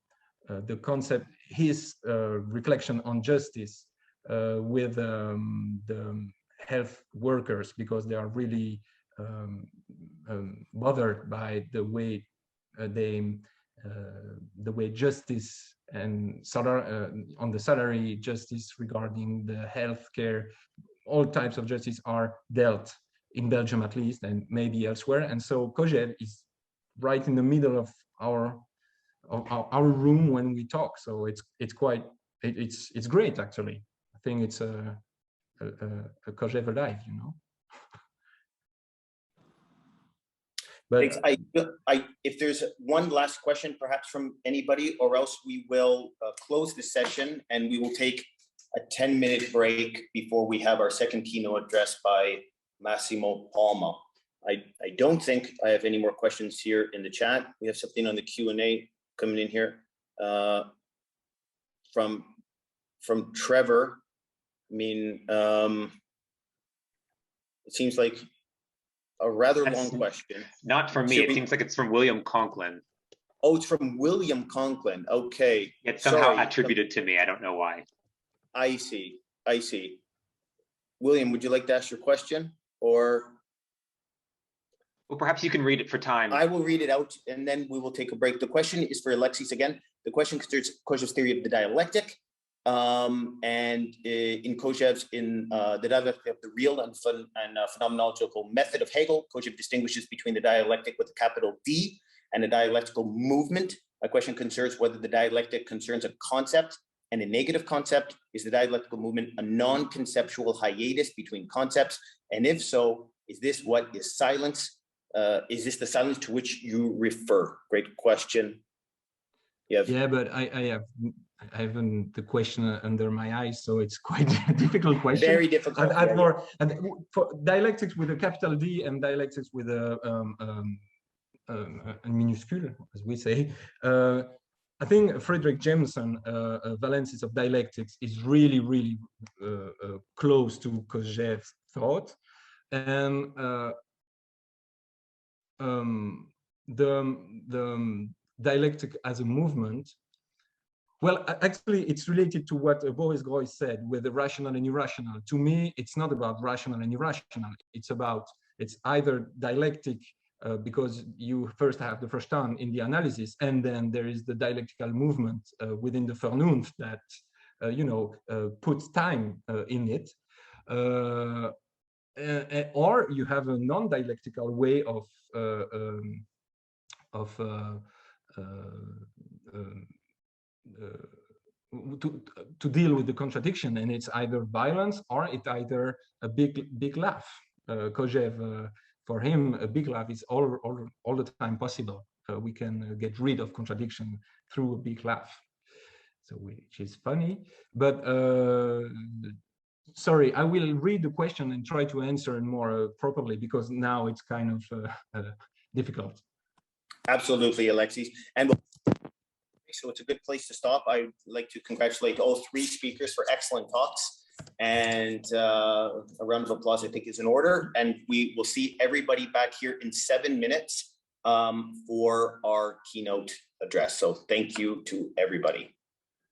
concept, his reflection on justice with the health workers because they are really bothered by the way the way justice and on the salary justice regarding the healthcare, all types of justice are dealt in Belgium at least, and maybe elsewhere. And so Kojève is right in the middle of our room when we talk. So it's great actually. I think it's a Kojève alive, you know. But if there's one last question, perhaps from anybody, or else we will close the session and we will take a 10-minute break before we have our second keynote address by Massimo Palma. I don't think I have any more questions here in the chat. We have something on the Q&A coming in here from Trevor. I mean, it seems like a rather long question. Not from me. It seems like it's from William Conklin. Oh, it's from William Conklin. Okay. It's somehow attributed to me. I don't know why. I see. I see. William, would you like to ask your question, or? Well, perhaps you can read it for time. I will read it out and then we will take a break. The question is for Alexis again. The question concerns Kojève's theory of the dialectic. And in Kojève's, the dialectic of the real and phenomenological method of Hegel, Kojève distinguishes between the dialectic with a capital D and a dialectical movement. My question concerns whether the dialectic concerns a concept and a negative concept. Is the dialectical movement a non-conceptual hiatus between concepts? And if so, is this what is silence? Is this the silence to which you refer? Great question. Yeah, but I have the question under my eyes, so it's quite a difficult question. Very difficult. And for dialectics with a capital D and dialectics with a minuscule, as we say, I think Frederick Jameson, Valences of Dialectics, is really, really close to Kojève's thought. And the dialectic as a movement, well, actually, it's related to what Boris Groys said with the rational and irrational. To me, it's not about rational and irrational. It's either dialectic because you first have the Verstand in the analysis, and then there is the dialectical movement within the Vernunft that puts time in it, or you have a non-dialectical way to deal with the contradiction, and it's either violence or it's either a big laugh. Kojève, for him, a big laugh is all the time possible. We can get rid of contradiction through a big laugh, so which is funny. But sorry, I will read the question and try to answer it more properly, because now it's kind of difficult. Absolutely, Alexis. And so it's a good place to stop. I'd like to congratulate all three speakers for excellent talks. And a round of applause, I think, is in order. And we will see everybody back here in 7 minutes for our keynote address. So thank you to everybody.